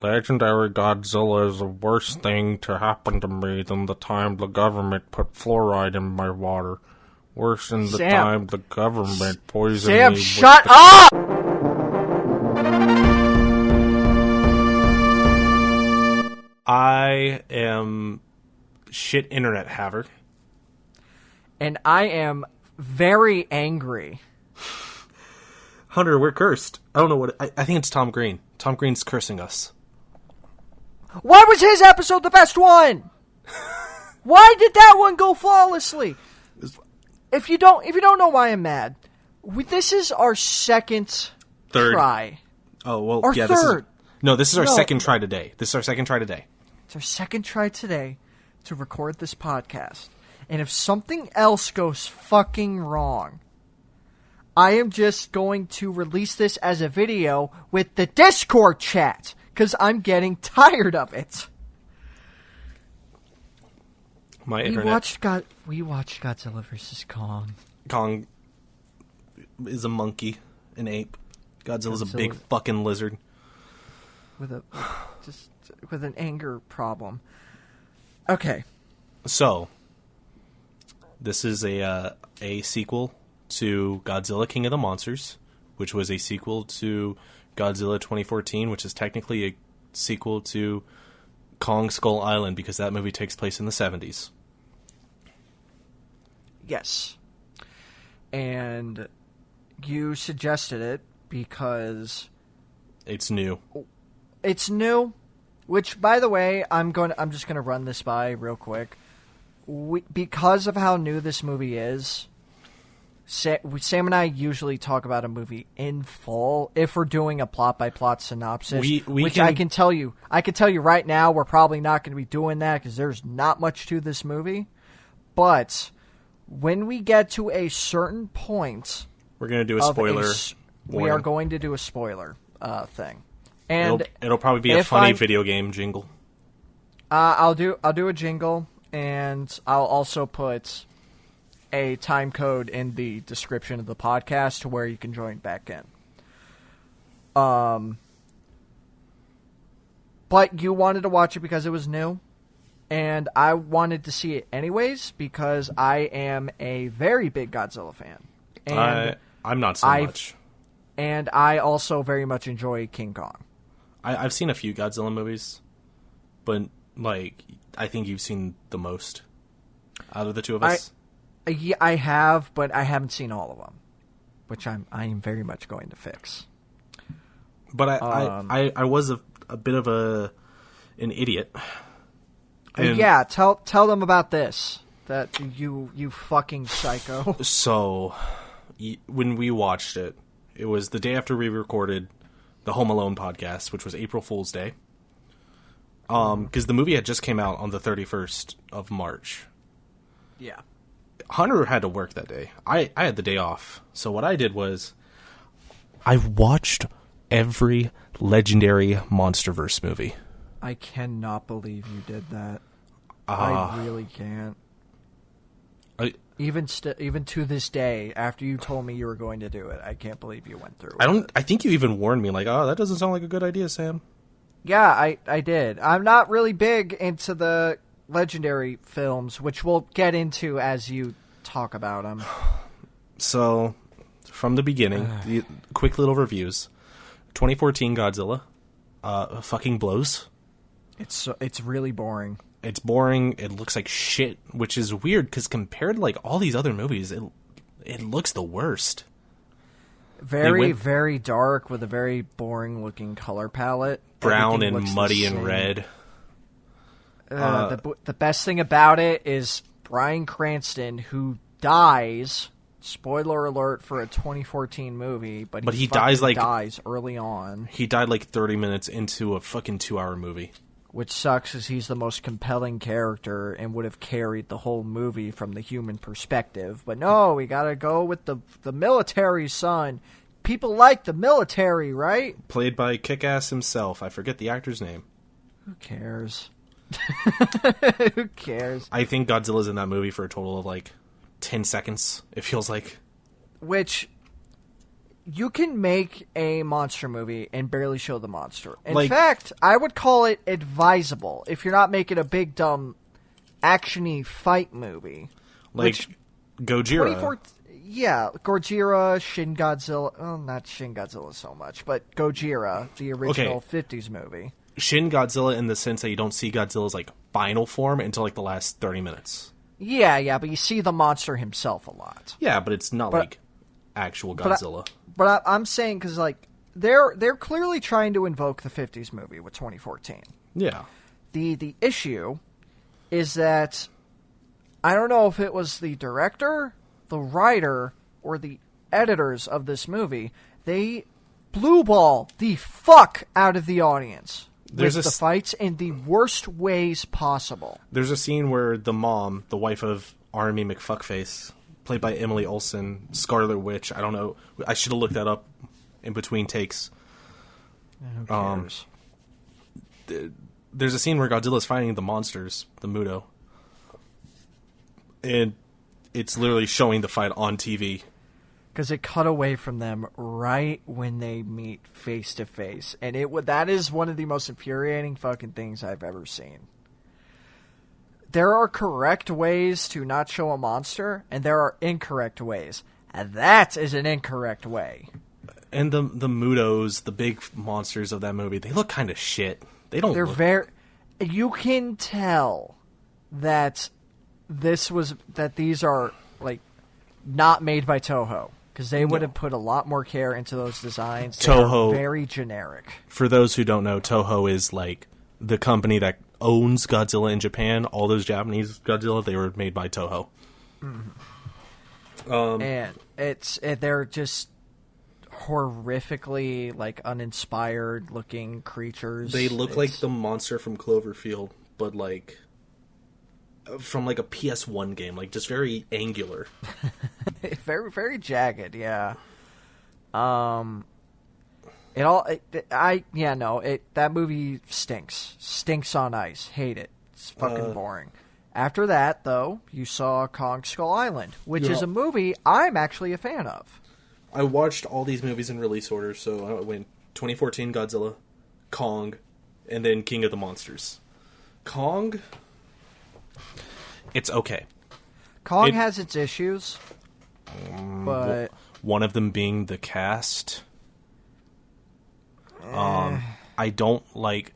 Legendary Godzilla is the worst thing to happen to me than the time the government put fluoride in my water. Worse than the time the government poisoned me. Sam, shut up! I am shit internet haver. And I am very angry. Hunter, we're cursed. I don't know what... I think it's Tom Green. Tom Green's cursing us. Why was his episode the best one? Why did that one go flawlessly? If you don't know why I'm mad, this is our second try. Oh, well, or yeah, third. This is our second try today. It's our second try today to record this podcast. And if something else goes fucking wrong, I am just going to release this as a video with the Discord chat, because I'm getting tired of it. My we internet. watched Godzilla vs. Kong. Kong is a monkey, an ape. Godzilla's a big fucking lizard. With an anger problem. Okay. So, this is a sequel to Godzilla King of the Monsters, which was a sequel to Godzilla 2014, which is technically a sequel to Kong Skull Island, because that movie takes place in the 70s. Yes. And you suggested it because it's new. It's new, which, by the way, I'm just gonna run this by real quick. Because of how new this movie is, Sam and I usually talk about a movie in full if we're doing a plot-by-plot synopsis, I can tell you right now we're probably not going to be doing that because there's not much to this movie. But when we get to a certain point... We're going to do a spoiler. We are going to do a spoiler thing. And it'll probably be a funny video game jingle. I'll do a jingle, and I'll also put a time code in the description of the podcast to where you can join back in. But you wanted to watch it because it was new, and I wanted to see it anyways because I am a very big Godzilla fan. And I'm not so much. And I also very much enjoy King Kong. I've seen a few Godzilla movies, but I think you've seen the most out of the two of us. Yeah, I have, but I haven't seen all of them, which I am very much going to fix. But I was a bit of an idiot. Yeah, tell them about this. That you fucking psycho. So, when we watched it, it was the day after we recorded the Home Alone podcast, which was April Fool's Day. Because the movie had just came out on the 31st of March. Yeah. Hunter had to work that day. I had the day off. So what I did was I watched every legendary MonsterVerse movie. I cannot believe you did that. I really can't. Even to this day, after you told me you were going to do it, I can't believe you went through it. I think you even warned me, that doesn't sound like a good idea, Sam. Yeah, I did. I'm not really big into the legendary films, which we'll get into as you talk about them. So, from the beginning, the quick little reviews. 2014 Godzilla fucking blows. It's really boring. It's boring. It looks like shit, which is weird because compared to all these other movies, it looks the worst. Very dark with a very boring looking color palette. Brown and muddy and red. The best thing about it is Bryan Cranston, who dies. Spoiler alert for a 2014 movie, but he dies early on. He died 30 minutes into a fucking 2-hour movie. Which sucks because he's the most compelling character and would have carried the whole movie from the human perspective. But no, we gotta go with the military son. People like the military, right? Played by Kick-Ass himself. I forget the actor's name. Who cares? Who cares? I think Godzilla's in that movie for a total of 10 seconds, it feels like. Which, you can make a monster movie and barely show the monster. In Like- fact, I would call it advisable if you're not making a big, dumb, action-y fight movie. Like Gojira. 24 Yeah, Gojira, Shin Godzilla. Well, not Shin Godzilla so much, but Gojira, the original 50s movie. Shin Godzilla in the sense that you don't see Godzilla's like final form until like the last 30 minutes. Yeah, but you see the monster himself a lot. Yeah, but it's not like actual Godzilla. But I'm saying because like they're clearly trying to invoke the 50s movie with 2014. Yeah. The issue is that I don't know if it was the director, the writer, or the editors of this movie. They blue ball the fuck out of the audience with the fights in the worst ways possible. There's a scene where the mom, the wife of Army McFuckface, played by Emily Olsen, Scarlet Witch. I don't know. I should have looked that up in between takes. Who cares? There's a scene where Godzilla's fighting the monsters, the Muto. And it's literally showing the fight on TV. Because it cut away from them right when they meet face to face. And that is one of the most infuriating fucking things I've ever seen. There are correct ways to not show a monster, and there are incorrect ways. And that is an incorrect way. And the Mutos, the big monsters of that movie, they look kind of shit. They're very... You can tell that these are, like, not made by Toho. Because they would have put a lot more care into those designs. Toho. They're very generic. For those who don't know, Toho is, like, the company that owns Godzilla in Japan. All those Japanese Godzilla, they were made by Toho. Mm-hmm. And they're just horrifically, like, uninspired looking creatures. They look like the monster from Cloverfield, but, like, from, like, a PS1 game. Like, just very angular. Very, very jagged, yeah. That movie stinks. Stinks on ice. Hate it. It's fucking boring. After that, though, you saw Kong Skull Island, which is a movie I'm actually a fan of. I watched all these movies in release order, so I went 2014 Godzilla, Kong, and then King of the Monsters. Kong, it's okay. Kong has its issues, but... One of them being the cast. I don't like...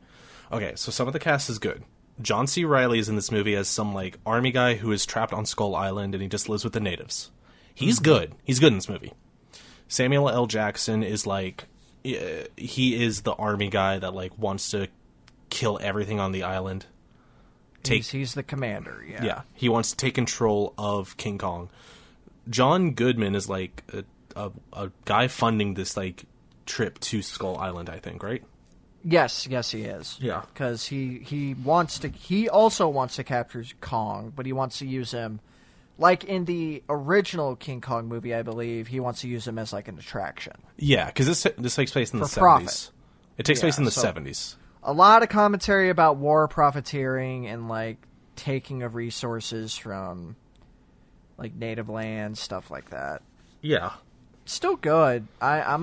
Okay, so some of the cast is good. John C. Reilly is in this movie as some, like, army guy who is trapped on Skull Island and he just lives with the natives. He's good. He's good in this movie. Samuel L. Jackson is, like... He is the army guy that, like, wants to kill everything on the island. He's the commander, yeah. Yeah, he wants to take control of King Kong. John Goodman is, like, a guy funding this, like, trip to Skull Island, I think, right? Yes, he is. Yeah. Because he also wants to capture Kong, but he wants to use him, like in the original King Kong movie, I believe, he wants to use him as, like, an attraction. Yeah, because this takes place in the 70s. Profit. It takes place in the 70s. A lot of commentary about war profiteering and, like, taking of resources from, like, native land, stuff like that. Yeah. Still good. But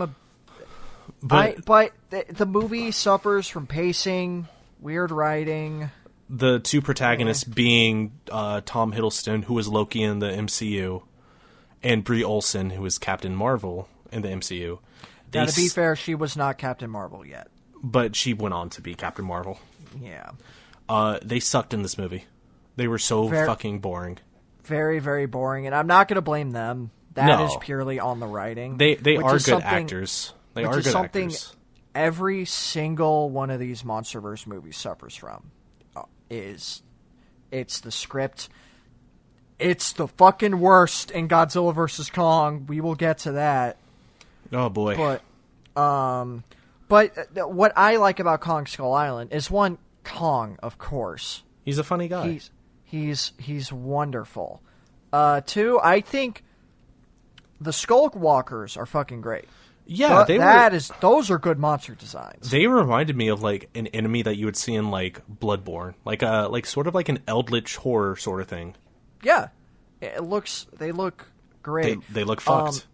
the movie suffers from pacing, weird writing. The two protagonists being Tom Hiddleston, who was Loki in the MCU, and Brie Olsen, who is Captain Marvel in the MCU. Now, to be fair, she was not Captain Marvel yet. But she went on to be Captain Marvel. Yeah. They sucked in this movie. They were so fucking boring. Very, very boring, and I'm not going to blame them. That is purely on the writing. They are good actors. They are good actors. Every single one of these MonsterVerse movies suffers from. It's the script. It's the fucking worst in Godzilla vs. Kong. We will get to that. Oh boy. But what I like about Kong Skull Island is, one, Kong, of course. He's a funny guy. He's wonderful. Two, I think the Skullwalkers are fucking great. Yeah, those are good monster designs. They reminded me of, like, an enemy that you would see in, like, Bloodborne, like sort of like an eldritch horror sort of thing. Yeah, they look great. They look fucked.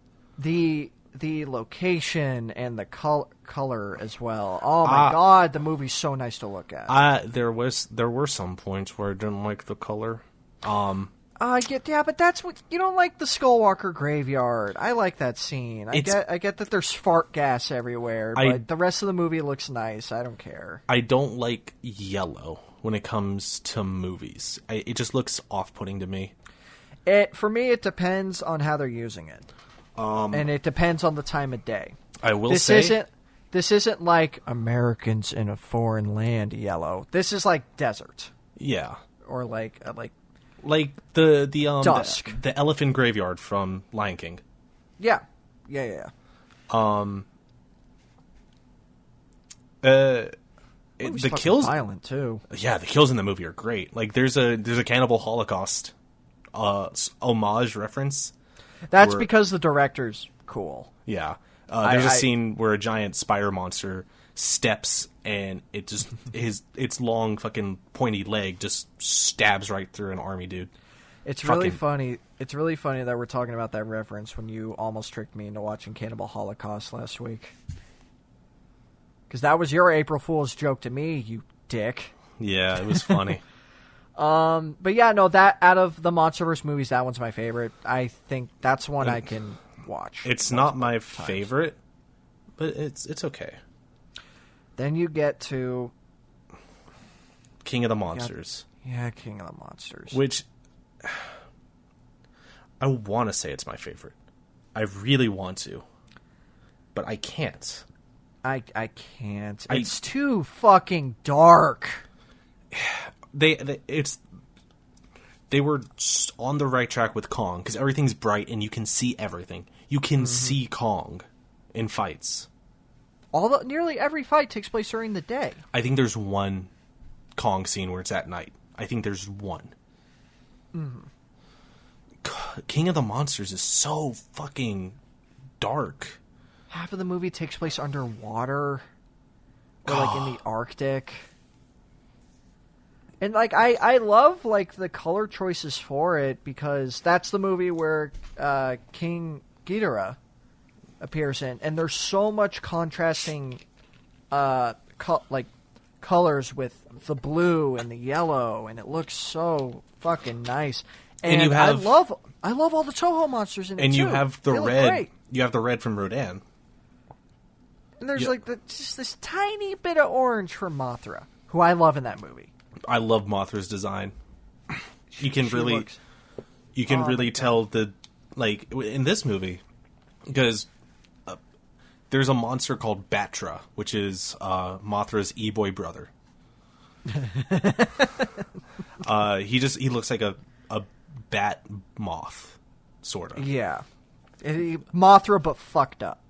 the location and the color as well. Oh my god, the movie's so nice to look at. There were some points where I didn't like the color. But that's what you don't like, the Skullwalker graveyard. I like that scene. I get that there's fart gas everywhere, but the rest of the movie looks nice. I don't care. I don't like yellow when it comes to movies. It just looks off-putting to me. For me, it depends on how they're using it, and it depends on the time of day. This isn't like Americans in a foreign land yellow. This is like desert. Yeah, or like the dusk, the elephant graveyard from Lion King. Yeah. The kills violent too. Yeah, the kills in the movie are great. Like there's a Cannibal Holocaust homage reference. That's because the director's cool. Yeah. There's a scene where a giant spider monster steps and it just its long fucking pointy leg just stabs right through an army dude. It's really funny. It's really funny that we're talking about that reference when you almost tricked me into watching Cannibal Holocaust last week. Because that was your April Fool's joke to me, you dick. Yeah, it was funny. But yeah, no, that out of the MonsterVerse movies, that one's my favorite. I think that's one I can watch. It's not my favorite, but it's okay. Then you get to King of the Monsters. Yeah, King of the Monsters. Which I want to say it's my favorite. I really want to, but I can't. I can't. It's too fucking dark. They were on the right track with Kong because everything's bright and you can see everything. You can see Kong in fights. Nearly every fight takes place during the day. I think there's one Kong scene where it's at night. I think there's one. King of the Monsters is so fucking dark. Half of the movie takes place underwater, or like in the Arctic. And like I love like the color choices for it because that's the movie where King Ghidorah appears in, and there's so much contrasting colors with the blue and the yellow, and it looks so fucking nice. And you have I love all the Toho monsters in it too. And you have the red. You have the red from Rodan. And there's just this tiny bit of orange from Mothra, who I love in that movie. I love Mothra's design. You can really tell in this movie because there's a monster called Batra, which is Mothra's e-boy brother. He looks like a bat moth, sort of. Yeah, Mothra, but fucked up.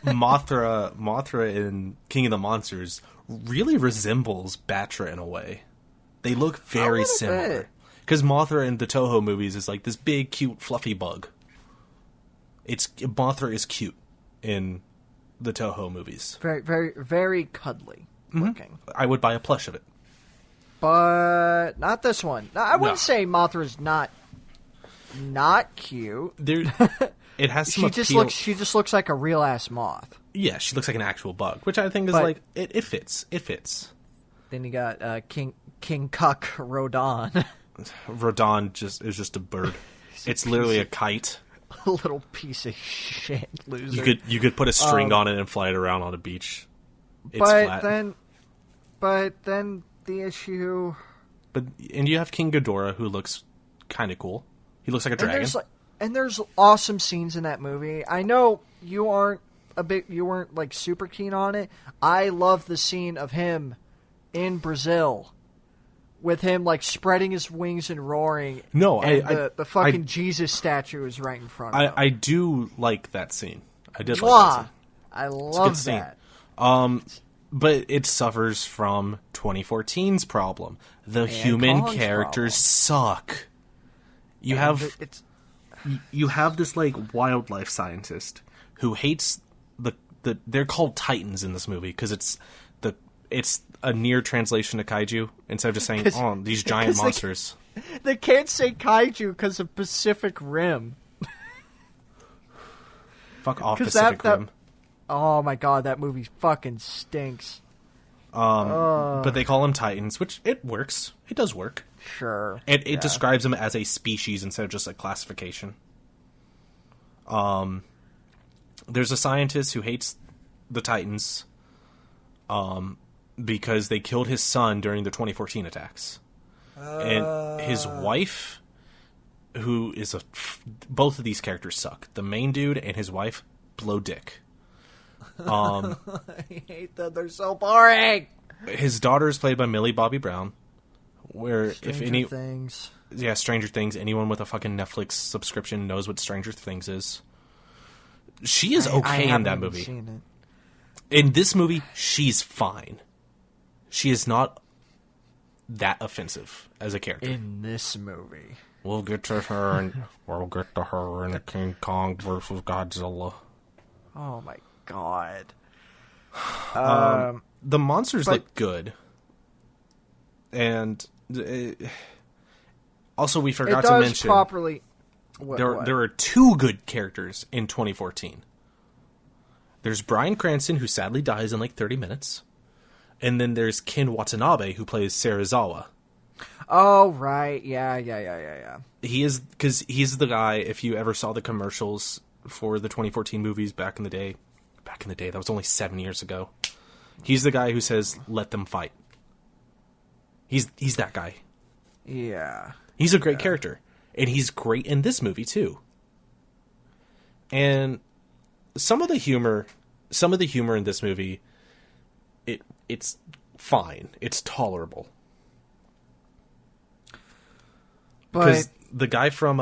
Mothra in King of the Monsters really resembles Batra in a way. They look very similar. Because Mothra in the Toho movies is like this big, cute, fluffy bug. Mothra is cute in the Toho movies. Very, very, very cuddly looking. I would buy a plush of it. But not this one. I wouldn't say Mothra's not cute. It has some appeal. She just looks like a real ass moth. Yeah, she looks like an actual bug, which I think is it fits. It fits. Then you got King Cuck Rodan. Rodan is just a bird. It's literally a kite. A little piece of shit loser. You could put a string on it and fly it around on a beach. It's flat. But then the issue. And you have King Ghidorah, who looks kind of cool. He looks like a dragon. And there's awesome scenes in that movie. I know you weren't like super keen on it. I love the scene of him in Brazil with him like spreading his wings and roaring. No, and the fucking Jesus statue is right in front of him. I do like that scene. I did like that scene. I love that. But it suffers from 2014's problem. The human Kong's characters suck. You have this like wildlife scientist who hates they're called Titans in this movie because it's a near translation to kaiju instead of just saying these giant monsters. They can't say kaiju because of Pacific Rim. Fuck off, Pacific Rim. Oh my god, that movie fucking stinks. But they call them Titans, which it works. It does work. Sure. It describes them as a species instead of just a classification. There's a scientist who hates the Titans because they killed his son during the 2014 attacks. And his wife, who is both of these characters suck. The main dude and his wife blow dick. I hate them. They're so boring. His daughter is played by Millie Bobby Brown. Where Stranger Things. Yeah, Stranger Things. Anyone with a fucking Netflix subscription knows what Stranger Things is. She is okay in that movie. Seen it. In this movie, she's fine. She is not that offensive as a character. In this movie. We'll get to her in King Kong versus Godzilla. Oh my god. The monsters look good. And also we forgot to mention properly. There are two good characters in 2014. There's Bryan Cranston, who sadly dies in like 30 minutes. And then there's Ken Watanabe, who plays Serizawa. Oh, right. Yeah. He is, because he's the guy, if you ever saw the commercials for the 2014 movies back in the day, that was only 7 years ago. He's the guy who says, "Let them fight." He's that guy. Yeah. He's a great character. And he's great in this movie, too. And some of the humor in this movie, it's fine. It's tolerable. Because the guy from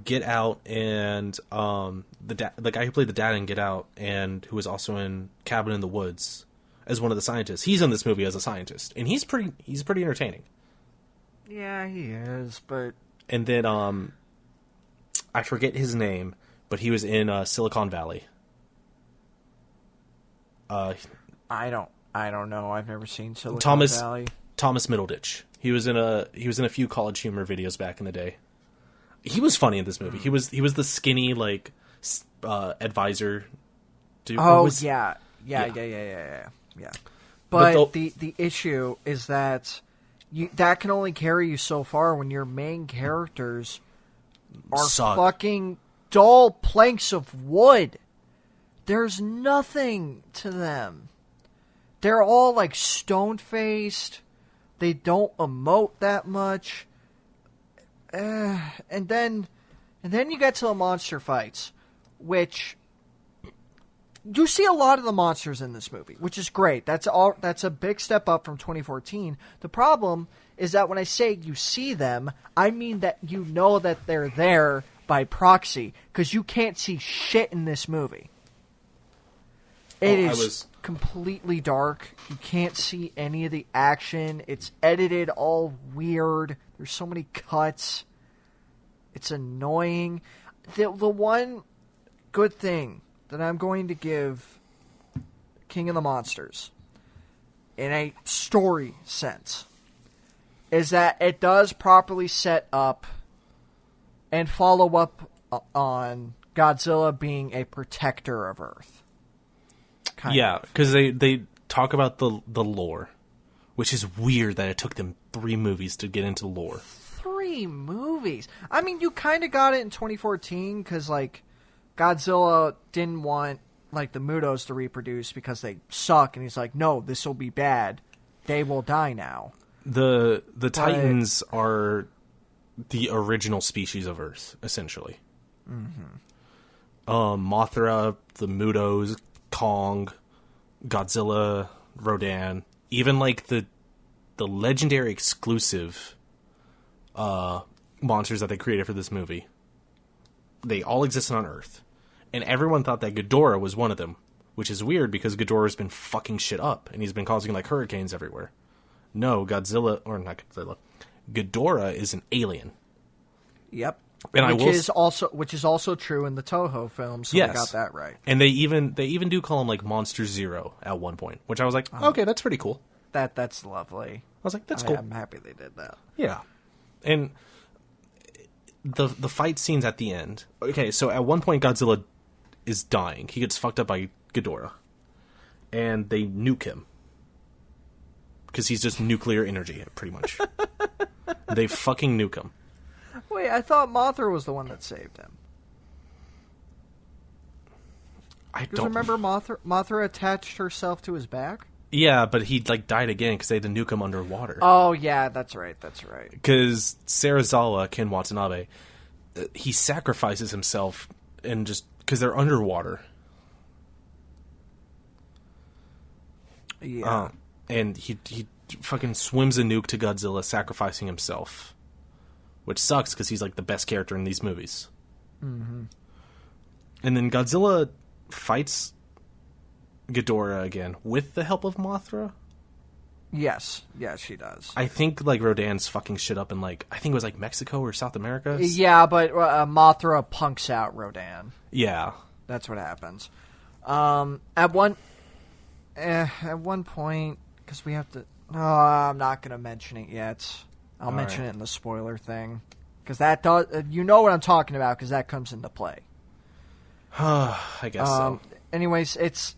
Get Out and the guy who played the dad in Get Out and who was also in Cabin in the Woods as one of the scientists, he's in this movie as a scientist, and he's pretty entertaining. Yeah, he is, but... And then, I forget his name, but he was in Silicon Valley. I don't know. I've never seen Silicon Valley. Thomas Middleditch. He was in a few College Humor videos back in the day. He was funny in this movie. He was the skinny advisor dude. Oh yeah. But the issue is that that can only carry you so far when your main characters are fucking dull planks of wood. There's nothing to them. They're all like stone-faced. They don't emote that much. And then you get to the monster fights, which you see a lot of the monsters in this movie, which is great. That's a big step up from 2014. The problem is that when I say you see them, I mean that you know that they're there by proxy, because you can't see shit in this movie. It is completely dark. You can't see any of the action. It's edited all weird. There's so many cuts. It's annoying. The one good thing that I'm going to give King of the Monsters, in a story sense, is that it does properly set up and follow up on Godzilla being a protector of Earth. Yeah, because they talk about the lore, which is weird that it took them 3 movies to get into lore. 3 movies? I mean, you kind of got it in 2014 because, Godzilla didn't want, the Mutos to reproduce because they suck, and he's like, no, this will be bad. They will die now. The Titans are the original species of Earth, essentially. Mm-hmm. Mothra, the Mutos, Kong, Godzilla, Rodan, even the legendary exclusive monsters that they created for this movie. They all existed on Earth. And everyone thought that Ghidorah was one of them, which is weird because Ghidorah's been fucking shit up and he's been causing hurricanes everywhere. No, Ghidorah is an alien. Yep. And which is also true in the Toho films, so yes. They got that right. And they even do call him Monster Zero at one point, which I was like, okay, that's pretty cool. That's lovely. I was like, that's cool. I'm happy they did that. Yeah. And the fight scenes at the end. Okay, so at one point Godzilla is dying. He gets fucked up by Ghidorah. And they nuke him. Because he's just nuclear energy, pretty much. They fucking nuke him. Wait, I thought Mothra was the one that saved him. I Because don't remember Mothra attached herself to his back? Yeah, but he like died again because they had to nuke him underwater. Oh, yeah, that's right. Because Serizawa, Ken Watanabe, he sacrifices himself and just because they're underwater. Yeah. And he fucking swims a nuke to Godzilla, sacrificing himself. Which sucks because he's like the best character in these movies. Mm-hmm. And then Godzilla fights Ghidorah again with the help of Mothra. Yes, she does. I think like Rodan's fucking shit up in like I think it was like Mexico or South America. Yeah, but Mothra punks out Rodan. Yeah, that's what happens. At one point, because we have to. No, I'm not going to mention it yet. I'll mention it in the spoiler thing, because that does. You know what I'm talking about, because that comes into play. I guess so. Anyways, it's.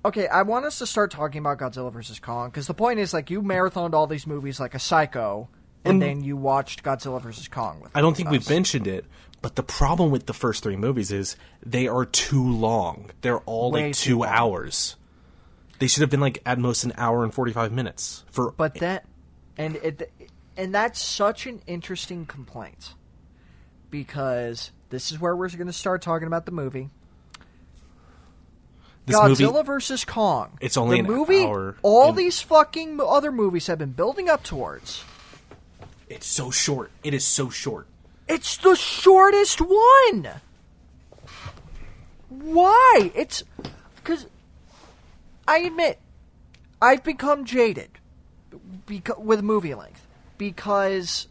Okay, I want us to start talking about Godzilla vs. Kong, because the point is, like, you marathoned all these movies like a psycho, and then you watched Godzilla vs. Kong with I don't think we've mentioned it, but the problem with the first three movies is they are too long. They're all Way like too 2 long. hours. They should have been like at most an hour and 45 minutes. But that, and that's such an interesting complaint, because this is where we're going to start talking about the movie. Godzilla vs. Kong. It's only an hour. All these fucking other movies have been building up towards. It's so short. It is so short. It's the shortest one. Why? It's because I admit I've become jaded with movie length because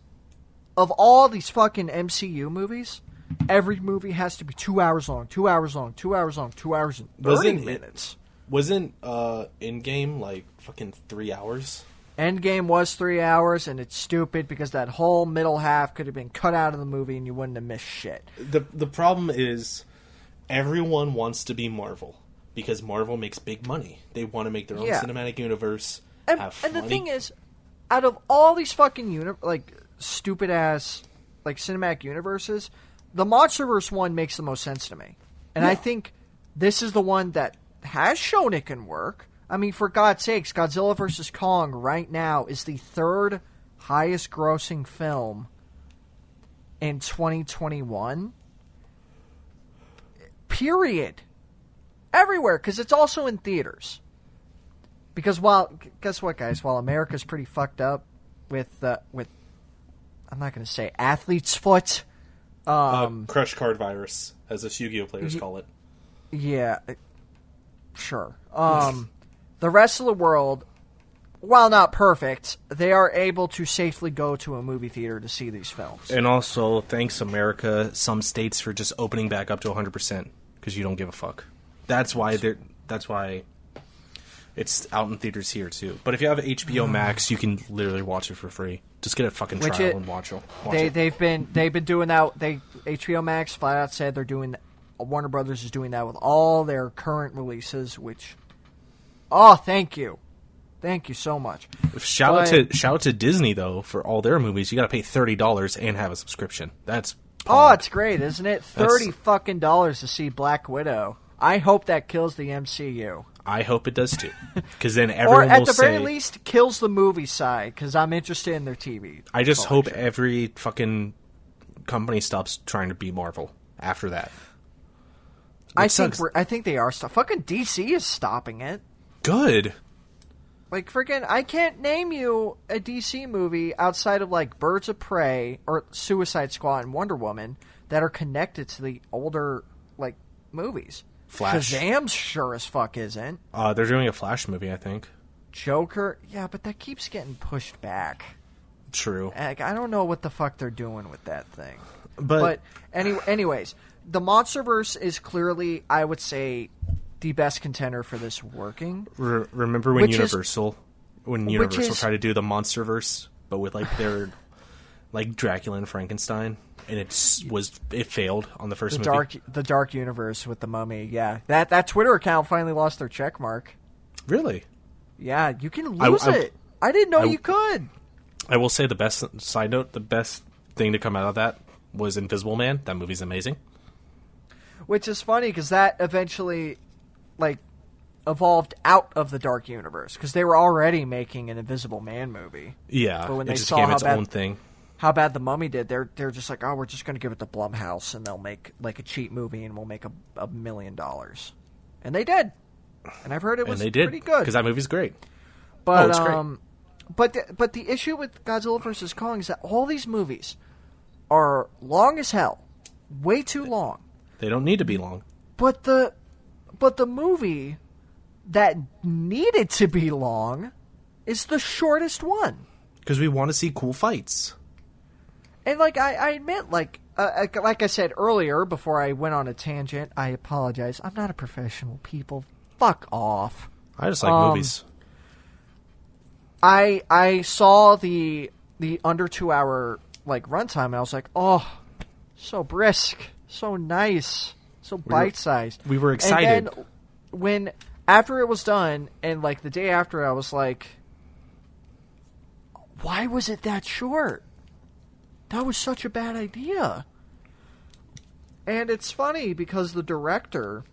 of all these fucking MCU movies. Every movie has to be 2 hours long, 2 hours long, 2 hours long, 2 hours and 30 minutes. Wasn't Endgame like fucking 3 hours? Endgame was 3 hours, and it's stupid because that whole middle half could have been cut out of the movie and you wouldn't have missed shit. The problem is everyone wants to be Marvel because Marvel makes big money. They want to make their own cinematic universe. And the thing is, out of all these fucking stupid ass cinematic universes, the MonsterVerse one makes the most sense to me. And I think this is the one that has shown it can work. I mean, for God's sakes, Godzilla vs. Kong right now is the third highest grossing film in 2021. Period. Everywhere, because it's also in theaters. Because guess what, guys? While America's pretty fucked up with I'm not going to say athlete's foot. Crush card virus, as the Yu-Gi-Oh players call it. Yeah, sure. The rest of the world, while not perfect, they are able to safely go to a movie theater to see these films. And also, thanks America, some states for just opening back up to 100% because you don't give a fuck. That's why it's out in theaters here too. But if you have HBO Max, you can literally watch it for free. Just get a fucking trial and watch it. They've been doing that. HBO Max flat out said they're doing. Warner Brothers is doing that with all their current releases. Which, thank you so much. Shout out to Disney though for all their movies. You got to pay $30 and have a subscription. That's it's great, isn't it? $30 to see Black Widow. I hope that kills the MCU. I hope it does too, because then everyone will say... Or at the very least, kills the movie side, because I'm interested in their TV. I just hope every fucking company stops trying to be Marvel after that. I think they are. Fucking DC is stopping it. Good. Like, freaking, I can't name you a DC movie outside of, like, Birds of Prey or Suicide Squad and Wonder Woman that are connected to the older, like, movies. Flash. Shazam sure as fuck isn't. They're doing a Flash movie, I think. Joker, yeah, but that keeps getting pushed back. True. Like, I don't know what the fuck they're doing with that thing. But anyways, the MonsterVerse is clearly, I would say, the best contender for this working. Remember when Universal tried to do the MonsterVerse, but with like like Dracula and Frankenstein, and it failed on the first movie. The Dark Universe with the Mummy. Yeah, that Twitter account finally lost their check mark. Really? Yeah, you can lose it. I didn't know you could. I will say the best thing to come out of that was Invisible Man. That movie's amazing. Which is funny because that eventually, like, evolved out of the Dark Universe because they were already making an Invisible Man movie. Yeah, but when it they just saw became its own thing. How bad the Mummy did, they're just like, oh, we're just going to give it to Blumhouse and they'll make like a cheap movie and we'll make $1 million. And they did. And I've heard it was pretty good because that movie's great. But it's great. But the issue with Godzilla vs. Kong is that all these movies are long as hell, way too long. They don't need to be long. But the movie that needed to be long is the shortest one. Because we want to see cool fights. And like I admit, like I said earlier before I went on a tangent, I apologize. I'm not a professional. People, fuck off. I just like movies. I saw the under 2 hour like runtime, and I was like, oh, so brisk, so nice, so bite sized. We were excited. And then after it was done, and like the day after, I was like, why was it that short? That was such a bad idea. And it's funny because the director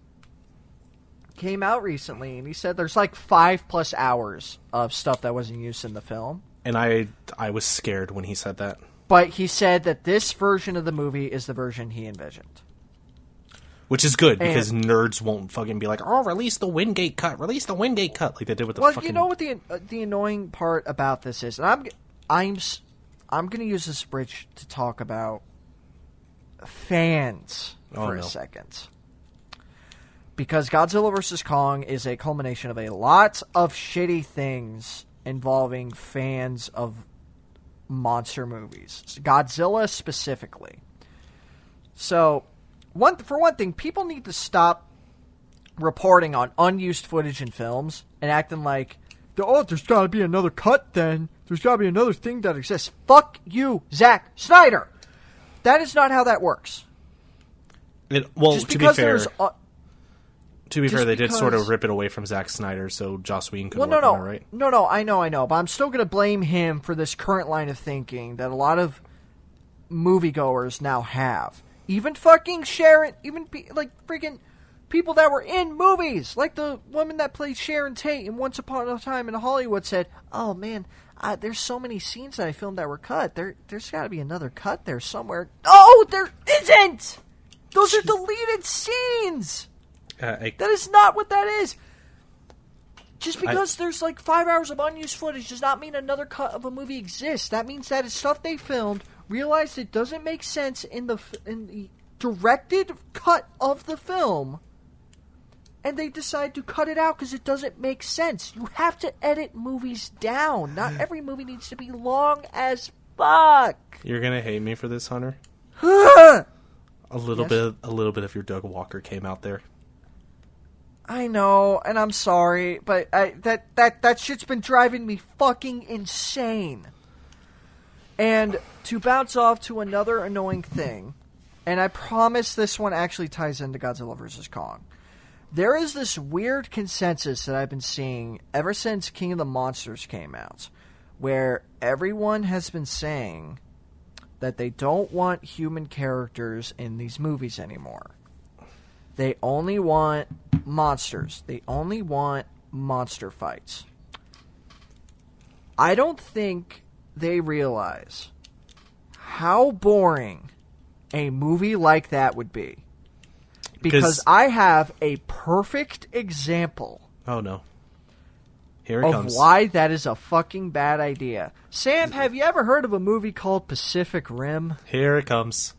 came out recently and he said there's like 5+ hours of stuff that wasn't used in the film. And I was scared when he said that. But he said that this version of the movie is the version he envisioned. Which is good, because nerds won't fucking be like, oh, release the Wingate cut, like they did with the fucking... Well, you know what the annoying part about this is? And I'm going to use this bridge to talk about fans for a second. Because Godzilla vs. Kong is a culmination of a lot of shitty things involving fans of monster movies. Godzilla specifically. So, for one thing, people need to stop reporting on unused footage in films and acting like, oh, there's got to be another cut then. There's got to be another thing that exists. Fuck you, Zack Snyder. That is not how that works. To be fair, they did sort of rip it away from Zack Snyder, so Joss Whedon could work on it, right? No, I know, but I'm still going to blame him for this current line of thinking that a lot of moviegoers now have. Even fucking Sharon, freaking people that were in movies, like the woman that played Sharon Tate in Once Upon a Time in Hollywood said, oh man, there's so many scenes that I filmed that were cut. There's got to be another cut there somewhere. No, there isn't! Those are deleted scenes! That is not what that is. Just because there's like 5 hours of unused footage does not mean another cut of a movie exists. That means that it's stuff they filmed, realized it doesn't make sense in the directed cut of the film, and they decide to cut it out because it doesn't make sense. You have to edit movies down. Not every movie needs to be long as fuck. You're gonna hate me for this, Hunter. A little bit of your Doug Walker came out there. I know, and I'm sorry, but that shit's been driving me fucking insane. And to bounce off to another annoying thing, and I promise this one actually ties into Godzilla vs. Kong. There is this weird consensus that I've been seeing ever since King of the Monsters came out, where everyone has been saying that they don't want human characters in these movies anymore. They only want monsters. They only want monster fights. I don't think they realize how boring a movie like that would be. Because I have a perfect example. Oh, no. Here it comes. Of why that is a fucking bad idea. Sam, have you ever heard of a movie called Pacific Rim? Here it comes.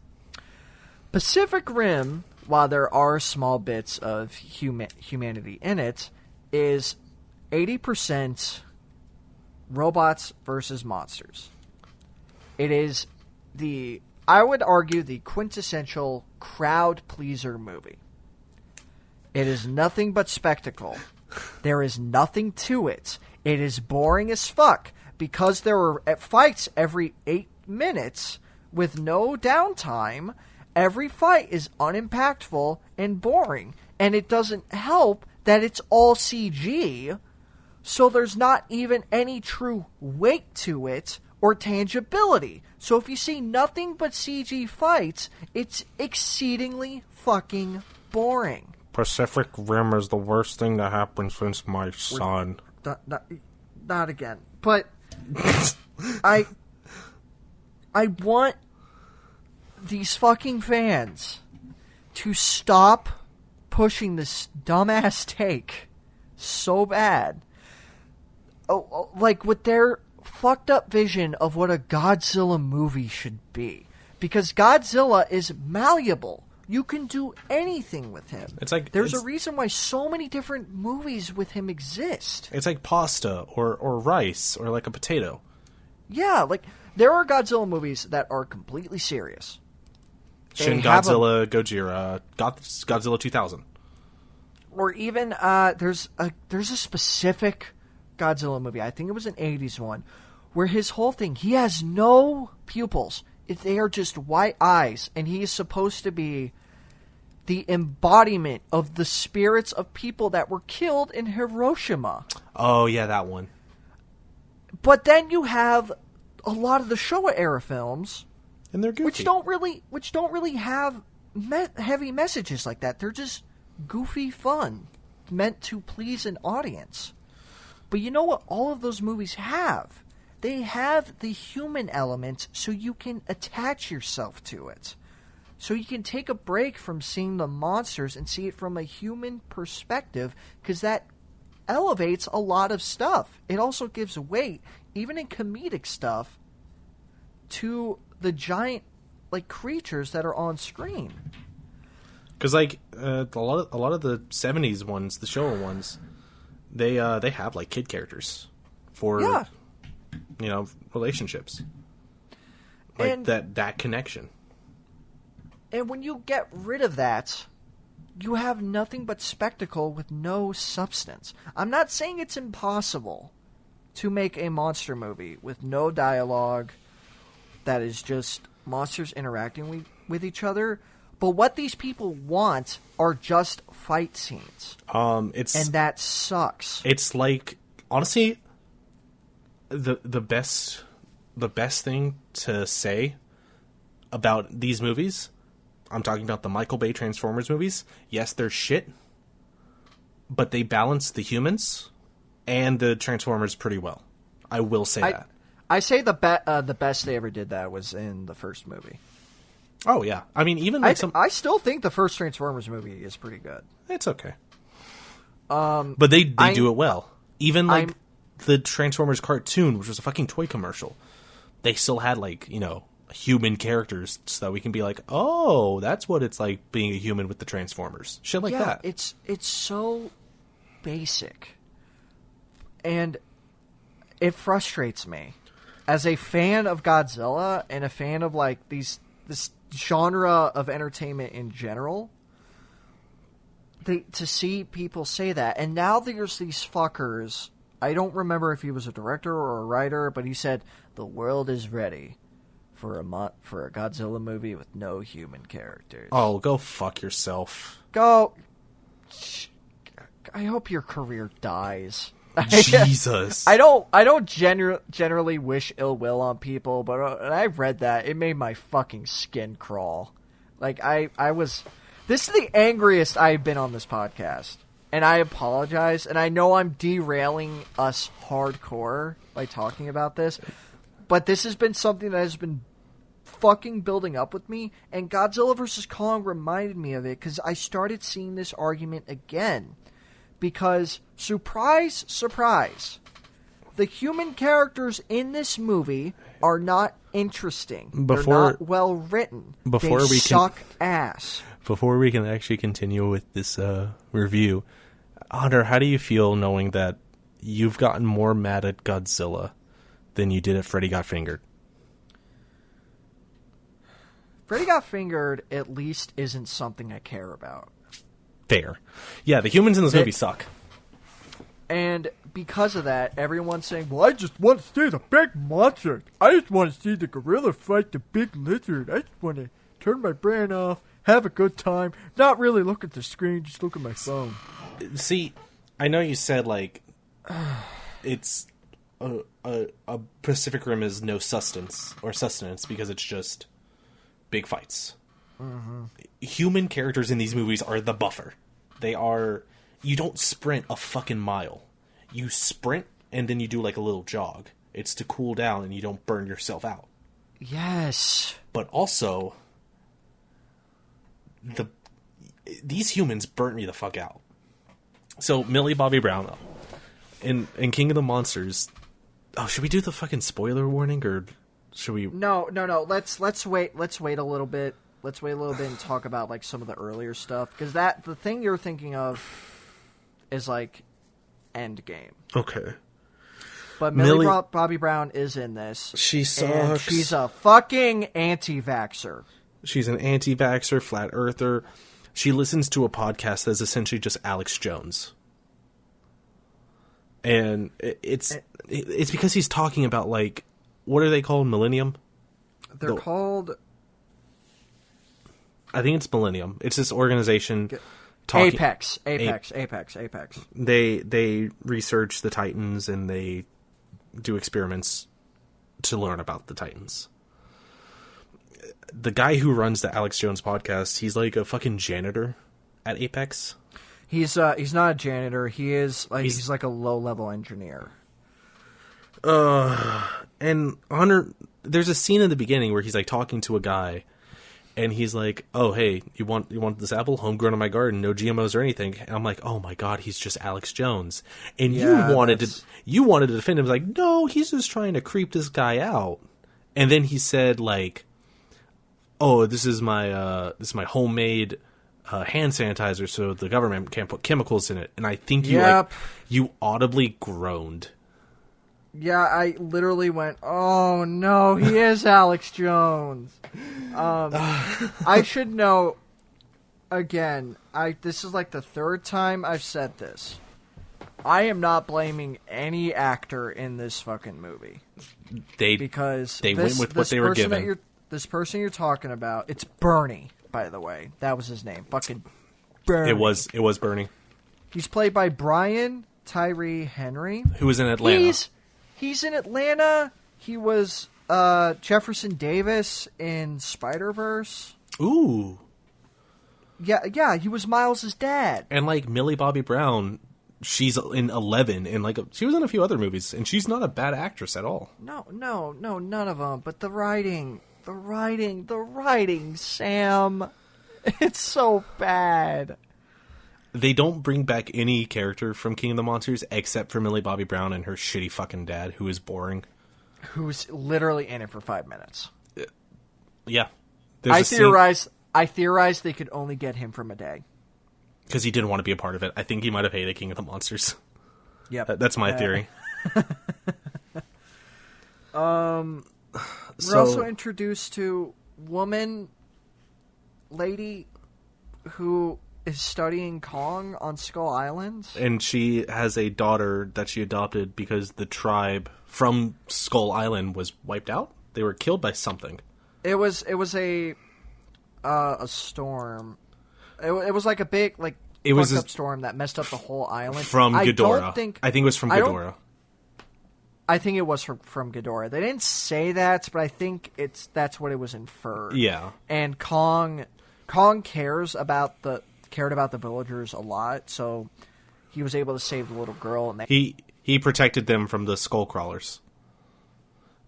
Pacific Rim, while there are small bits of humanity in it, is 80% robots versus monsters. It is I would argue, the quintessential crowd pleaser movie. It is nothing but spectacle. There is nothing to it. It is boring as fuck because there are fights every 8 minutes with no downtime. Every fight is unimpactful and boring. And it doesn't help that it's all CG, so there's not even any true weight to it or tangibility. So if you see nothing but CG fights, it's exceedingly fucking boring. Pacific Rim is the worst thing that happened since my son. Not again. But I want these fucking fans to stop pushing this dumbass take so bad. Like with their fucked up vision of what a Godzilla movie should be. Because Godzilla is malleable. You can do anything with him. There's a reason why so many different movies with him exist. It's like pasta or rice or like a potato. Yeah, like there are Godzilla movies that are completely serious. Shin Godzilla, Gojira, Godzilla 2000. Or even there's a specific Godzilla movie, I think it was an 80s one, where his whole thing, he has no pupils. They are just white eyes, and he is supposed to be the embodiment of the spirits of people that were killed in Hiroshima. Oh, yeah, that one. But then you have a lot of the Showa era films, and they're goofy, which don't really have heavy messages like that. They're just goofy fun, meant to please an audience. But you know what all of those movies have? They have the human element so you can attach yourself to it. So you can take a break from seeing the monsters and see it from a human perspective, because that elevates a lot of stuff. It also gives weight, even in comedic stuff, to the giant creatures that are on screen. Because a lot of the 70s ones, the Showa ones, they have like kid characters for relationships, like that connection. And when you get rid of that, you have nothing but spectacle with no substance. I'm not saying it's impossible to make a monster movie with no dialogue that is just monsters interacting with each other. But what these people want are just fight scenes. And that sucks. It's like, honestly, the best thing to say about these movies, I'm talking about the Michael Bay Transformers movies. Yes, they're shit, but they balance the humans and the Transformers pretty well. I will say that. I say the best they ever did that was in the first movie. Oh yeah, I mean even I still think the first Transformers movie is pretty good. It's okay. But they do it well. Even the Transformers cartoon, which was a fucking toy commercial, they still had human characters, so that we can be like, oh, that's what it's like being a human with the Transformers. Shit like that. It's so basic, and it frustrates me as a fan of Godzilla and a fan of this genre of entertainment in general. To see people say that, and now there's these fuckers. I don't remember if he was a director or a writer, but he said the world is ready for a Godzilla movie with no human characters. Oh, go fuck yourself. Go. I hope your career dies. Jesus. I don't generally wish ill will on people, but when I read that, it made my fucking skin crawl. This is the angriest I've been on this podcast. And I apologize, and I know I'm derailing us hardcore by talking about this, but this has been something that has been fucking building up with me, and Godzilla vs. Kong reminded me of it, because I started seeing this argument again. Because, surprise, surprise, the human characters in this movie are not interesting. They're not well written. They suck ass. Before we can actually continue with this review, Hunter, how do you feel knowing that you've gotten more mad at Godzilla than you did at Freddy Got Fingered? Freddy Got Fingered at least isn't something I care about. Fair. Yeah, the humans in this movie suck. And because of that, everyone's saying, well, I just want to see the big monster. I just want to see the gorilla fight the big lizard. I just want to turn my brain off, have a good time, not really look at the screen, just look at my phone. See, I know you said, like, it's a Pacific Rim is no sustenance because it's just big fights. Mm-hmm. Human characters in these movies are the buffer. They are... You don't sprint a fucking mile. You sprint, and then you do, like, a little jog. It's to cool down, and you don't burn yourself out. Yes. But also, these humans burnt me the fuck out. So, Millie Bobby Brown, in King of the Monsters... Oh, should we do the fucking spoiler warning, or should we... No. Let's wait a little bit. Let's wait a little bit and talk about, like, some of the earlier stuff. Because the thing you're thinking of is, like, Endgame. Okay. But Millie Bobby Brown is in this. She sucks. And she's a fucking anti-vaxxer. She's an anti-vaxxer, flat earther. She listens to a podcast that's essentially just Alex Jones. And it's because he's talking about, like, what are they called? Millennium? They're called... I think it's Millennium. It's this organization... Apex. They research the Titans and they do experiments to learn about the Titans. The guy who runs the Alex Jones podcast, he's like a fucking janitor at Apex. He's not a janitor. He's like a low-level engineer. And there's a scene in the beginning where he's like talking to a guy. And he's like, "Oh, hey, you want this apple? Homegrown in my garden, no GMOs or anything." And I'm like, "Oh my god, he's just Alex Jones." And you wanted to defend him, like, "No, he's just trying to creep this guy out." And then he said, like, "Oh, this is my homemade hand sanitizer, so the government can't put chemicals in it." And I think you audibly groaned. Yeah, I literally went, "Oh no, he is Alex Jones." I should know. Again, this is like the third time I've said this. I am not blaming any actor in this fucking movie. They went with what they were given. This person you're talking about, it's Bernie, by the way. That was his name. Fucking Bernie. It was Bernie. He's played by Brian Tyree Henry, who was in Atlanta. He's in Atlanta. He was Jefferson Davis in Spider-Verse. Ooh. Yeah, he was Miles' dad. And, like, Millie Bobby Brown, she's in 11, and, like, she was in a few other movies, and she's not a bad actress at all. No, none of them. But the writing, Sam. It's so bad. They don't bring back any character from King of the Monsters except for Millie Bobby Brown and her shitty fucking dad, who is boring. Who's literally in it for 5 minutes. Yeah. I theorized they could only get him from a day. Because he didn't want to be a part of it. I think he might have hated King of the Monsters. Yep. That's my theory. We're also introduced to lady who is studying Kong on Skull Island. And she has a daughter that she adopted because the tribe from Skull Island was wiped out. They were killed by something. It was a storm. It was like a big up storm that messed up the whole island. From Ghidorah. I think it was from Ghidorah. I think it was from Ghidorah. They didn't say that, but I think that's what it was inferred. Yeah. And Kong cared about the villagers a lot, so he was able to save the little girl. And he protected them from the skull crawlers.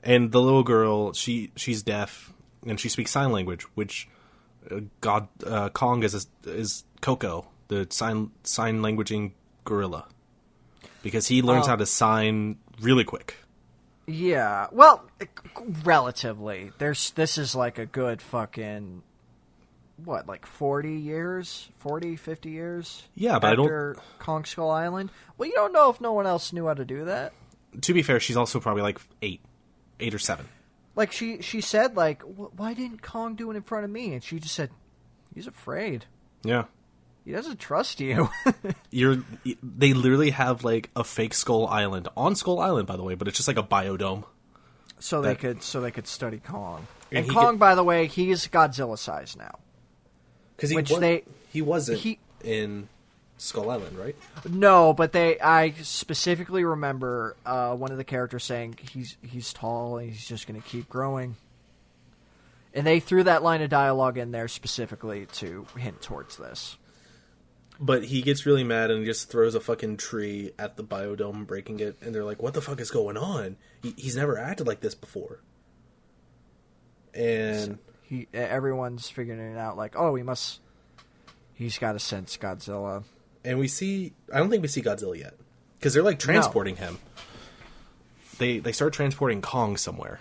And the little girl, she's deaf, and she speaks sign language, which Kong is Coco, the sign languaging gorilla, because he learns how to sign really quick. Yeah, well, relatively. This is like a good fucking 40 years, 40, 50 years. Yeah, but after Kong Skull Island. Well, you don't know if no one else knew how to do that. To be fair, she's also probably like 8 or 7. Like she said, like, why didn't Kong do it in front of me? And she just said, he's afraid. Yeah. He doesn't trust you. They literally have like a fake Skull Island on Skull Island, by the way, but it's just like a biodome. So they could study Kong. And And Kong, by the way, he's Godzilla size now. Because he wasn't in Skull Island, right? No, but I specifically remember one of the characters saying he's tall and he's just going to keep growing. And they threw that line of dialogue in there specifically to hint towards this. But he gets really mad and just throws a fucking tree at the biodome, breaking it. And they're like, what the fuck is going on? He's never acted like this before. And everyone's figuring it out like, oh, he's got to sense Godzilla. And I don't think we see Godzilla yet. Because they're like transporting him. They start transporting Kong somewhere.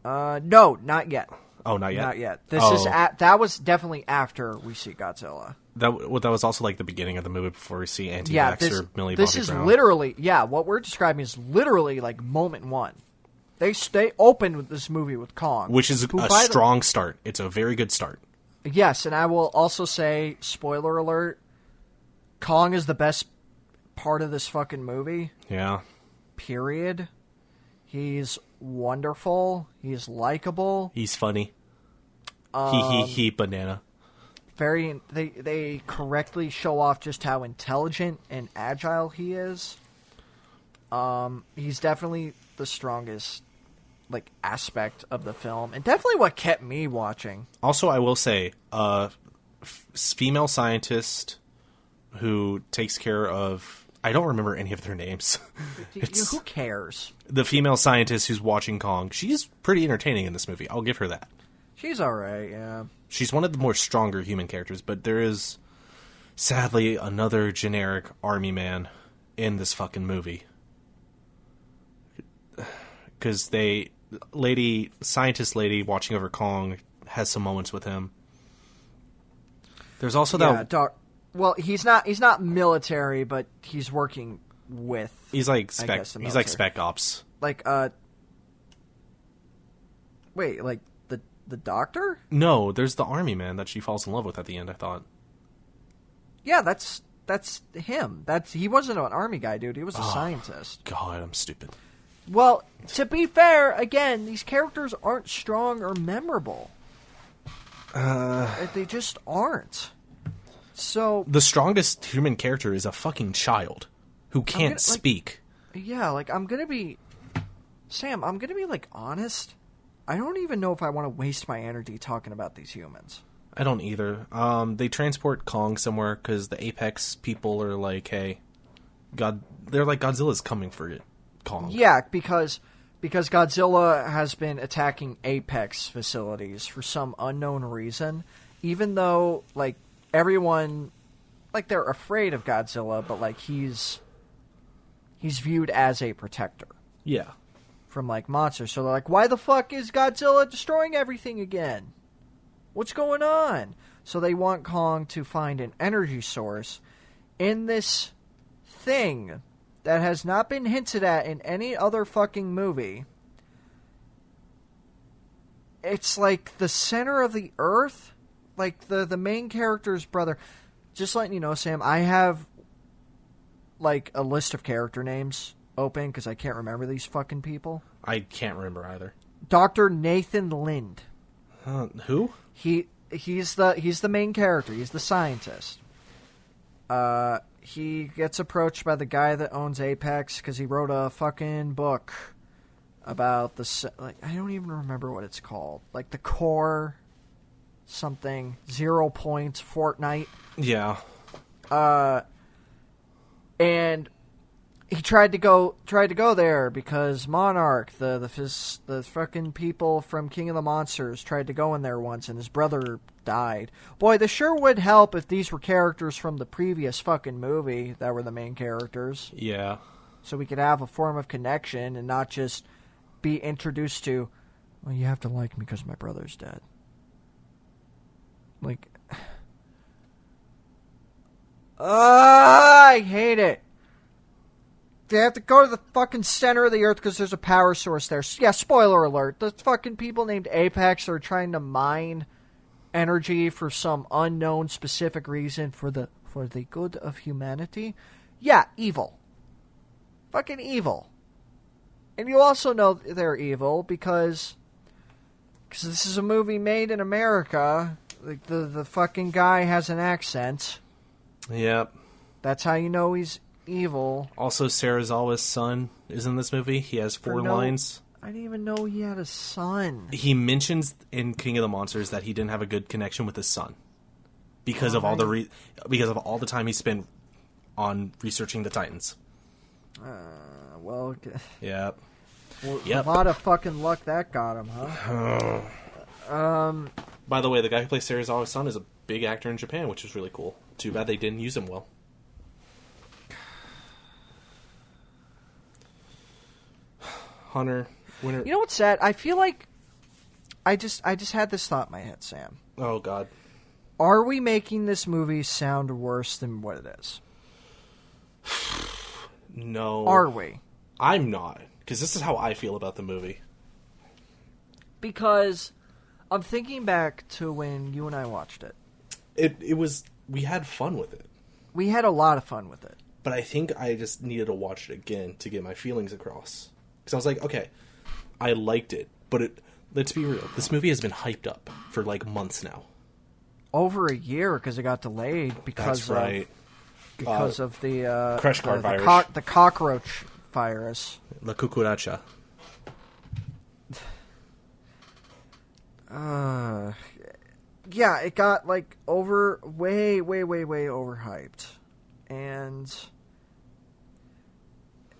No, not yet. Oh, not yet? Not yet. That was definitely after we see Godzilla. That was also like the beginning of the movie before we see Anti-Vax or Millie Bobby Brown. This is literally, what we're describing is literally like moment one. They open with this movie with Kong. Which is a strong start. It's a very good start. Yes, and I will also say, spoiler alert, Kong is the best part of this fucking movie. Yeah. Period. He's wonderful. He's likable. He's funny. He banana. They correctly show off just how intelligent and agile he is. He's definitely the strongest aspect of the film, and definitely what kept me watching. Also, I will say, female scientist who takes care of, I don't remember any of their names. Who cares? The female scientist who's watching Kong, she's pretty entertaining in this movie. I'll give her that. She's alright, yeah. She's one of the more stronger human characters, but there is, sadly, another generic army man in this fucking movie. Because scientist lady watching over Kong has some moments with him. There's also that... Well, he's not military, but he's working with... He's like spec ops. Wait, the doctor? No, there's the army man that she falls in love with at the end, I thought. Yeah, that's him. He wasn't an army guy, dude. He was a scientist. God, I'm stupid. Well, to be fair, again, these characters aren't strong or memorable. They just aren't. So the strongest human character is a fucking child who can't speak. Yeah, I'm gonna be honest. I don't even know if I want to waste my energy talking about these humans. I don't either. They transport Kong somewhere because the Apex people are like, hey, they're like, Godzilla's coming for it, Kong. Yeah, because Godzilla has been attacking Apex facilities for some unknown reason, even though, everyone, they're afraid of Godzilla, but, he's viewed as a protector. Yeah. From, monsters. So they're like, why the fuck is Godzilla destroying everything again? What's going on? So they want Kong to find an energy source in this thing that has not been hinted at in any other fucking movie. It's the center of the earth. The main character's brother. Just letting you know, Sam, I have a list of character names open because I can't remember these fucking people. I can't remember either. Dr. Nathan Lind. Who? He's the main character. He's the scientist. He gets approached by the guy that owns Apex because he wrote a fucking book about I don't even remember what it's called. The core something 0 points Fortnite. Yeah. And he tried to go there because Monarch, the fucking people from King of the Monsters, tried to go in there once, and his brother died. Boy, this sure would help if these were characters from the previous fucking movie that were the main characters. Yeah. So we could have a form of connection and not just be introduced to, well, you have to like me because my brother's dead. I hate it. They have to go to the fucking center of the earth because there's a power source there. Yeah, spoiler alert. The fucking people named Apex are trying to mine energy for some unknown specific reason for the good of humanity. Yeah, evil. Fucking evil. And you also know they're evil because this is a movie made in America. Like the fucking guy has an accent. Yep. That's how you know he's evil. Also, Serizawa's son is in this movie. He has 4 lines. I didn't even know he had a son. He mentions in King of the Monsters that he didn't have a good connection with his son because of all the time he spent on researching the Titans. Yep. Well, a lot of fucking luck that got him, huh? By the way, the guy who plays Serizawa's son is a big actor in Japan, which is really cool. Too bad they didn't use him well. Hunter, winner. You know what's sad? I feel like I just had this thought in my head, Sam. Oh God. Are we making this movie sound worse than what it is? No. Are we? I'm not, because this is how I feel about the movie. Because I'm thinking back to when you and I watched it. It was, we had fun with it. We had a lot of fun with it. But I think I just needed to watch it again to get my feelings across. Because I was like, okay, I liked it, but let's be real. This movie has been hyped up for like months now. Over a year because it got delayed because That's right. of the crush card virus. The cockroach virus. La cucaracha. Yeah, it got like way overhyped. And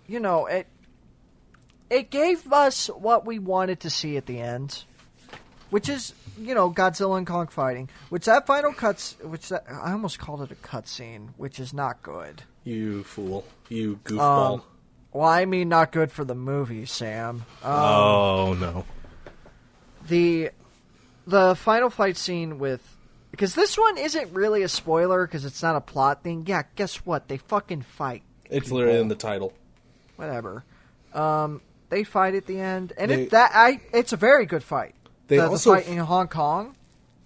you know, it gave us what we wanted to see at the end, which is, you know, Godzilla and Kong fighting. I almost called it a cutscene, which is not good. You fool. You goofball. Well, I mean not good for the movie, Sam. Oh, no. The final fight scene with... Because this one isn't really a spoiler because it's not a plot thing. Yeah, guess what? They fucking fight. It's literally in the title. Whatever. They fight at the end, and it's a very good fight. The fight in Hong Kong,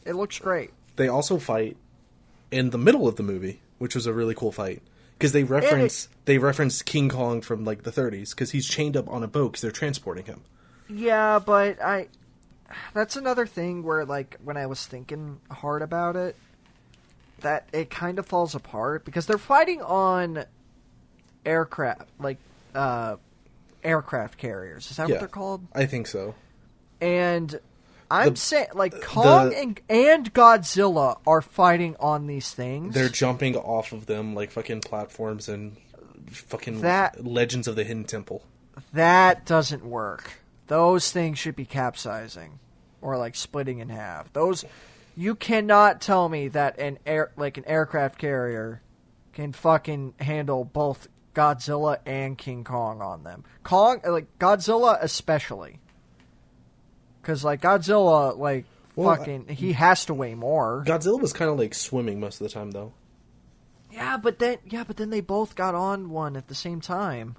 it looks great. They also fight in the middle of the movie, which was a really cool fight because they reference King Kong from like the 30s because he's chained up on a boat because they're transporting him. Yeah, but that's another thing where, like, when I was thinking hard about it, that it kind of falls apart because they're fighting on aircraft, like aircraft carriers. Is that what they're called? I think so. And I'm saying, like, Kong and Godzilla are fighting on these things. They're jumping off of them like fucking platforms and fucking Legends of the Hidden Temple. That doesn't work. Those things should be capsizing or like splitting in half. You cannot tell me that an aircraft carrier can fucking handle both Godzilla and King Kong on them. Godzilla especially. Because, like, Godzilla, like, he has to weigh more. Godzilla was kind of, like, swimming most of the time, though. Yeah, but then they both got on one at the same time.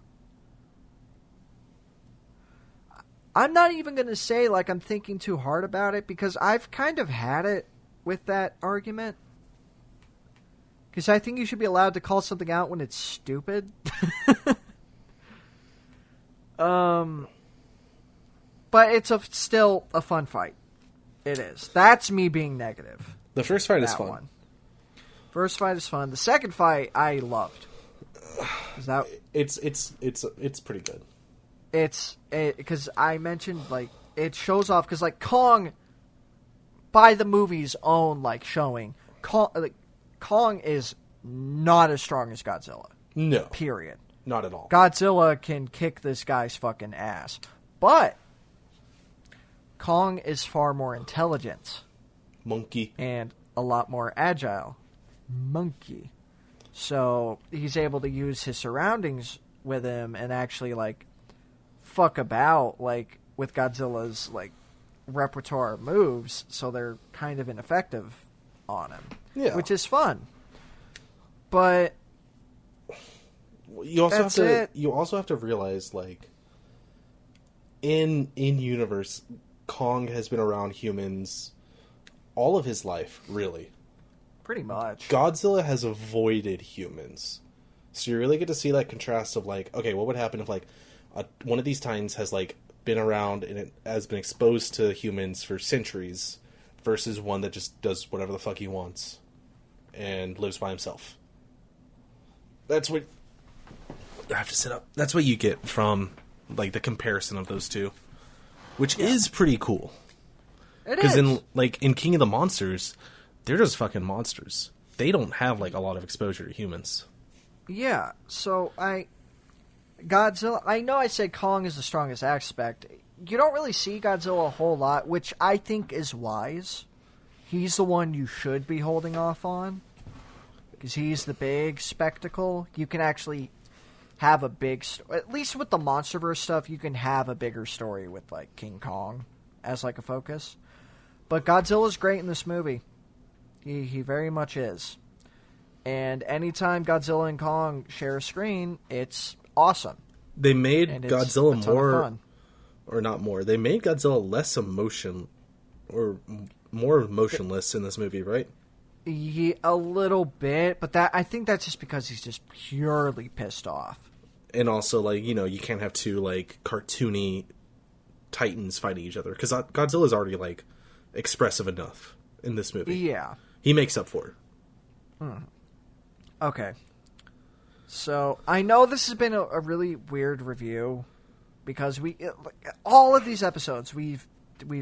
I'm not even going to say, like, I'm thinking too hard about it, because I've kind of had it with that argument. Because I think you should be allowed to call something out when it's stupid. But it's still a fun fight. It is. That's me being negative. The first fight is fun. First fight is fun. The second fight I loved. It's pretty good. Because I mentioned, like, it shows off because, like, Kong, by the movie's own, like, showing, Kong is not as strong as Godzilla. No. Period. Not at all. Godzilla can kick this guy's fucking ass. But Kong is far more intelligent. Monkey. And a lot more agile. Monkey. So he's able to use his surroundings with him and actually, like, fuck about, like, with Godzilla's, like, repertoire of moves, so they're kind of ineffective on him. Yeah. Which is fun. But you also have to realize, like, in universe, Kong has been around humans all of his life, really, Pretty much. Godzilla has avoided humans. So you really get to see that contrast of, like, okay, what would happen if, like, one of these titans has, like, been around and it has been exposed to humans for centuries versus one that just does whatever the fuck he wants and lives by himself. That's what... I have to sit up. That's what you get from, like, the comparison of those two. Which is pretty cool. It is. Because in King of the Monsters, they're just fucking monsters. They don't have, like, a lot of exposure to humans. Yeah, so Godzilla, I know I said Kong is the strongest aspect. You don't really see Godzilla a whole lot, which I think is wise. He's the one you should be holding off on. Because he's the big spectacle. You can actually have a big... At least with the MonsterVerse stuff, you can have a bigger story with, like, King Kong as, like, a focus. But Godzilla's great in this movie. He very much is. And anytime Godzilla and Kong share a screen, it's awesome. They made Godzilla more... Or not more. They made Godzilla less emotion... Or more emotionless in this movie, right? Yeah, a little bit. But I think that's just because he's just purely pissed off. And also, like, you know, you can't have two, like, cartoony titans fighting each other. Because Godzilla's already, like, expressive enough in this movie. Yeah. He makes up for it. Okay. So, I know this has been a really weird review. Because all of these episodes, we've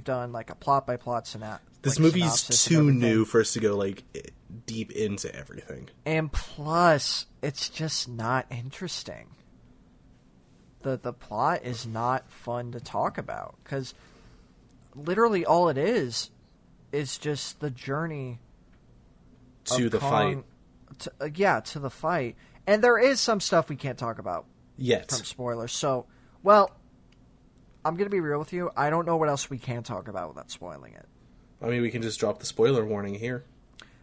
done, like, a plot-by-plot synopsis. This movie's too new for us to go, like, deep into everything. And plus, it's just not interesting. The plot is not fun to talk about. Because literally all it is just the journey to the Kong, fight. To the fight. And there is some stuff we can't talk about. Yet. From spoilers. So, well, I'm going to be real with you. I don't know what else we can talk about without spoiling it. I mean, we can just drop the spoiler warning here.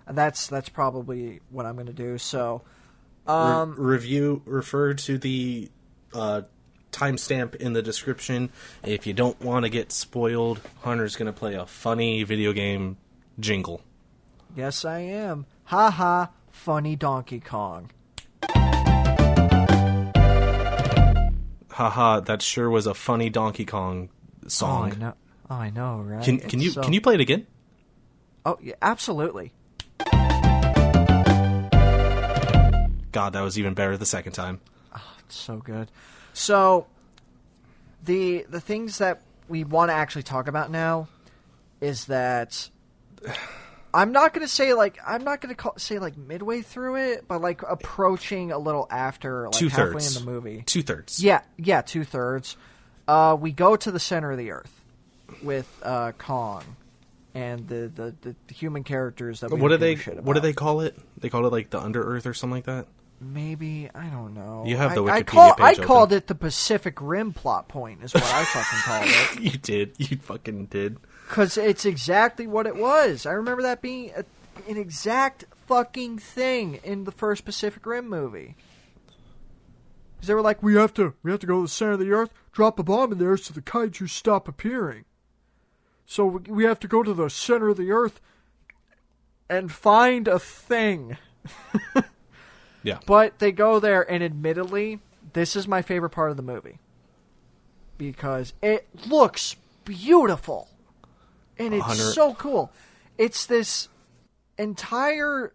And that's probably what I'm going to do. So, refer to the timestamp in the description. If you don't want to get spoiled, Hunter's going to play a funny video game jingle. Yes, I am. Ha ha, funny Donkey Kong. Haha, that sure was a funny Donkey Kong song. Oh, I know, right? Can you play it again? Oh, yeah, absolutely. God, that was even better the second time. Oh, it's so good. So, the things that we want to actually talk about now is that I'm not going to say say midway through it, but like approaching a little after, like halfway in the movie. 2/3. Yeah, 2/3. We go to the center of the earth with Kong and the human characters that we What do they call it? They call it like the Under Earth or something like that. Maybe, I don't know. You have the Wikipedia page I called it the Pacific Rim plot point, is what I fucking called it. You did. You fucking did. Because it's exactly what it was. I remember that being an exact fucking thing in the first Pacific Rim movie. Because they were like, we have to go to the center of the earth, drop a bomb in there so the kaiju stop appearing. So we have to go to the center of the earth and find a thing. Yeah. But they go there, and admittedly, this is my favorite part of the movie. Because it looks beautiful. And it's 100. So cool. It's this entire,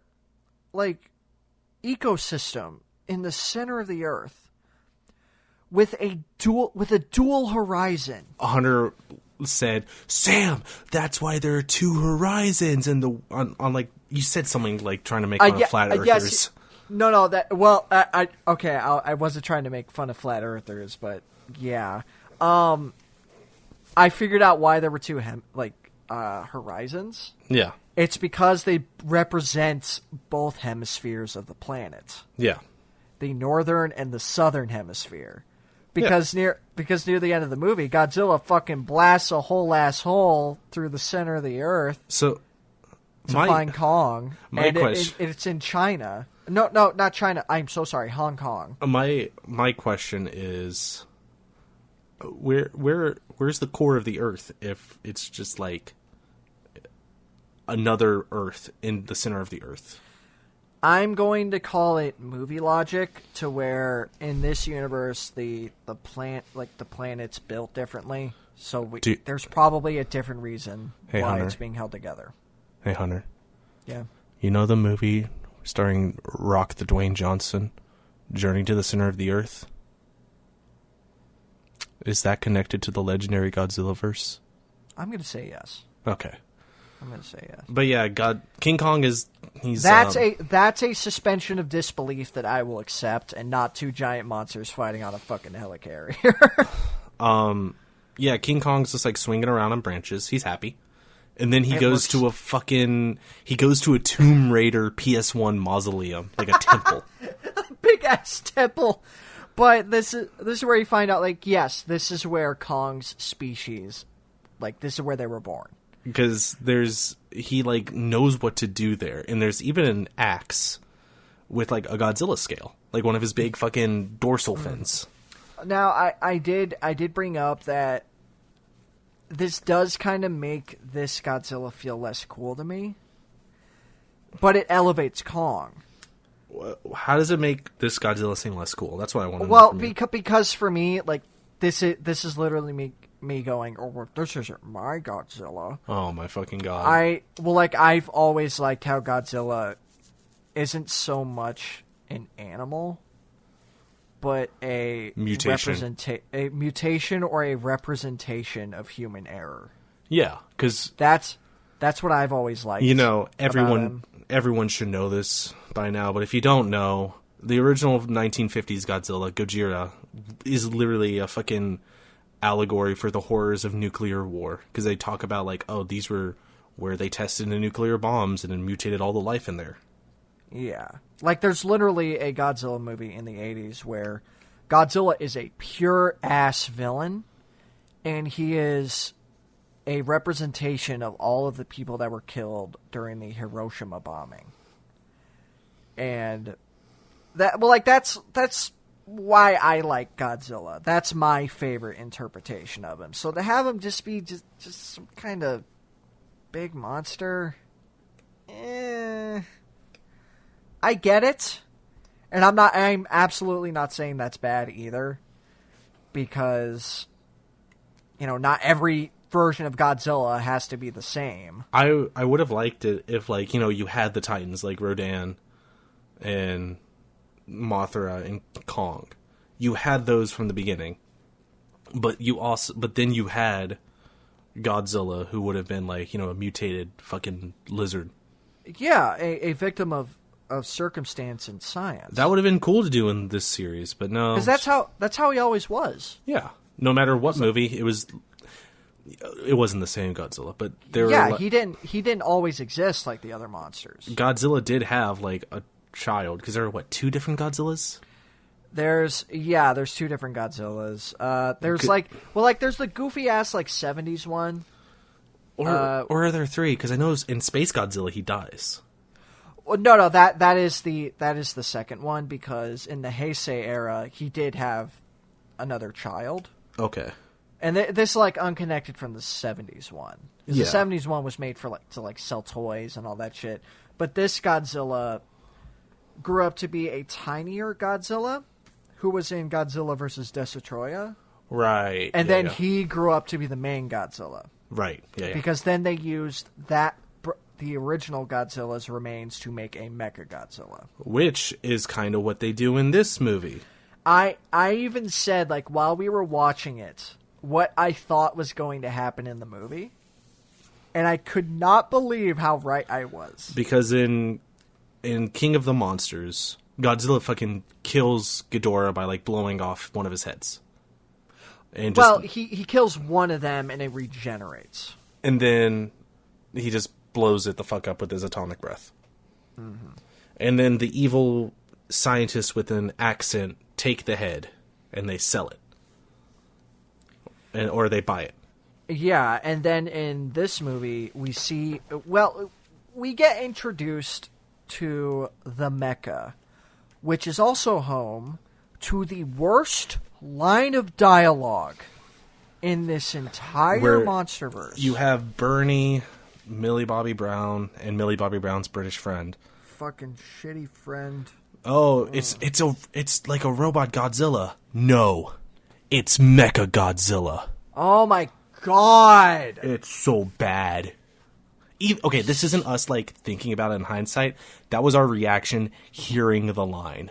like, ecosystem in the center of the earth with a dual horizon. Hunter said, "Sam, that's why there are two horizons." And on like you said something like trying to make fun of flat earthers. Yes. No, I wasn't trying to make fun of flat earthers, but yeah. I figured out why there were two horizons. Yeah. It's because they represent both hemispheres of the planet. Yeah. The northern and the southern hemisphere. Because near the end of the movie, Godzilla fucking blasts a whole asshole through the center of the earth to find Kong. My question. It's in China. No, not China. I'm so sorry. Hong Kong. My question is, where's the core of the Earth if it's just like another Earth in the center of the Earth. I'm going to call it movie logic, to where in this universe the planet's built differently, so there's probably a different reason why Hunter. it's being held together. Hey, Hunter. Yeah. You know the movie starring Rock the Dwayne Johnson, Journey to the Center of the Earth? Is that connected to the legendary Godzilla verse? I'm going to say yes. Okay. I'm going to say yes. But yeah, King Kong is... That's a suspension of disbelief that I will accept, and not two giant monsters fighting on a fucking helicarrier. Yeah, King Kong's just like swinging around on branches. He's happy. And then he goes to a Tomb Raider PS1 mausoleum, like a temple. Big ass temple. But this is where you find out, like, yes, this is where Kong's species, like, this is where they were born. Because he like knows what to do there, and there's even an axe with like a Godzilla scale, like one of his big fucking dorsal fins. Now, I did bring up that this does kind of make this Godzilla feel less cool to me, but it elevates Kong. How does it make this Godzilla seem less cool? That's what I want to know. Well, because for me, like, this is literally me going, oh, this isn't my Godzilla. Oh my fucking god! I've always liked how Godzilla isn't so much an animal, but a mutation, a mutation or a representation of human error. Yeah, because that's what I've always liked. You know, everyone should know this by now, but if you don't know, the original 1950s Godzilla, Gojira, is literally a fucking allegory for the horrors of nuclear war, because they talk about like, oh, these were where they tested the nuclear bombs and then mutated all the life in there. Yeah. Like, there's literally a Godzilla movie in the 80s where Godzilla is a pure ass villain, and he is a representation of all of the people that were killed during the Hiroshima bombing. And that's why I like Godzilla. That's my favorite interpretation of him. So to have him just be just some kind of big monster, I get it. And I'm absolutely not saying that's bad either, because, you know, not every version of Godzilla has to be the same. I would have liked it if, like, you know, you had the Titans like Rodan and Mothra and Kong. You had those from the beginning, but then you had Godzilla, who would have been like, you know, a mutated fucking lizard. Yeah, a victim of circumstance and science. That would have been cool to do in this series, but no, because that's how he always was. Yeah, no matter what movie, it wasn't the same Godzilla, but he didn't always exist like the other monsters. Godzilla did have like a child, because there are two different Godzillas? There's two different Godzillas. There's the goofy ass like 70s one. Or are there three? Because I know in Space Godzilla he dies. Well, no, that is the second one, because in the Heisei era he did have another child. Okay. And this like unconnected from the 70s one. Yeah. The 70s one was made to sell toys and all that shit. But this Godzilla grew up to be a tinier Godzilla, who was in Godzilla vs. Destoroyah. Right. And then he grew up to be the main Godzilla. Right. Yeah. Because then they used the original Godzilla's remains to make a Mecha Godzilla, which is kind of what they do in this movie. I even said, like, while we were watching it, what I thought was going to happen in the movie, and I could not believe how right I was. Because in King of the Monsters, Godzilla fucking kills Ghidorah by like blowing off one of his heads. And he kills one of them and it regenerates. And then he just blows it the fuck up with his atomic breath. Mm-hmm. And then the evil scientists with an accent take the head and they sell it. Or they buy it. Yeah, and then in this movie we get introduced to the Mecha, which is also home to the worst line of dialogue in this entire MonsterVerse. You have Bernie Millie Bobby Brown and Millie Bobby Brown's British friend. Fucking shitty friend. Oh, it's like a robot Godzilla. No, it's Mecha Godzilla. Oh my god! It's so bad. Okay, this isn't us like thinking about it in hindsight. That was our reaction hearing the line.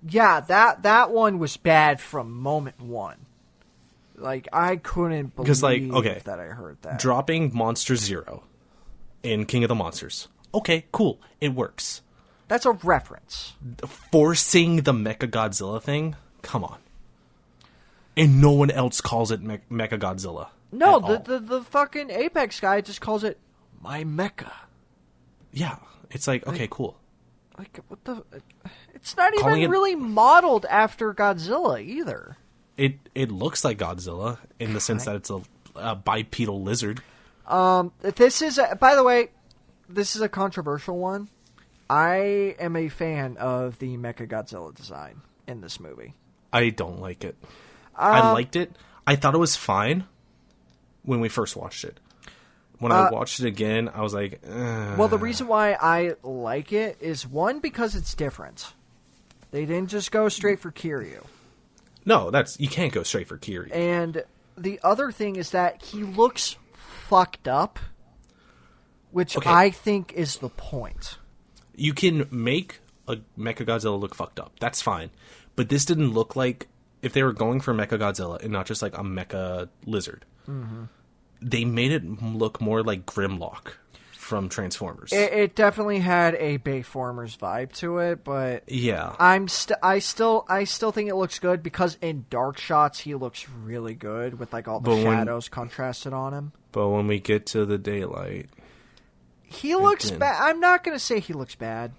Yeah, that one was bad from moment one. Like, I couldn't believe that I heard that. Dropping Monster Zero in King of the Monsters. Okay, cool. It works. That's a reference. Forcing the Mechagodzilla thing? Come on. And no one else calls it Mechagodzilla. No, the fucking Apex guy just calls it my mecha. Yeah, it's like, okay, cool. Like, what the... It's not even really modeled after Godzilla, either. It looks like Godzilla in the sense that it's a bipedal lizard. This is... by the way, this is a controversial one. I am a fan of the Mechagodzilla design in this movie. I don't like it. I liked it. I thought it was fine when we first watched it. When I watched it again, I was like, ugh. Well, the reason why I like it is, one, because it's different. They didn't just go straight for Kiryu. No, you can't go straight for Kiryu. And the other thing is that he looks fucked up, which I think is the point. You can make a Mechagodzilla look fucked up. That's fine. But this didn't look like... If they were going for Mechagodzilla and not just like a mecha lizard, they made it look more like Grimlock from Transformers. It definitely had a Bayformers vibe to it, but yeah, I still think it looks good because in dark shots he looks really good with like all the shadows contrasted on him. But when we get to the daylight, he looks bad. I'm not gonna say he looks bad.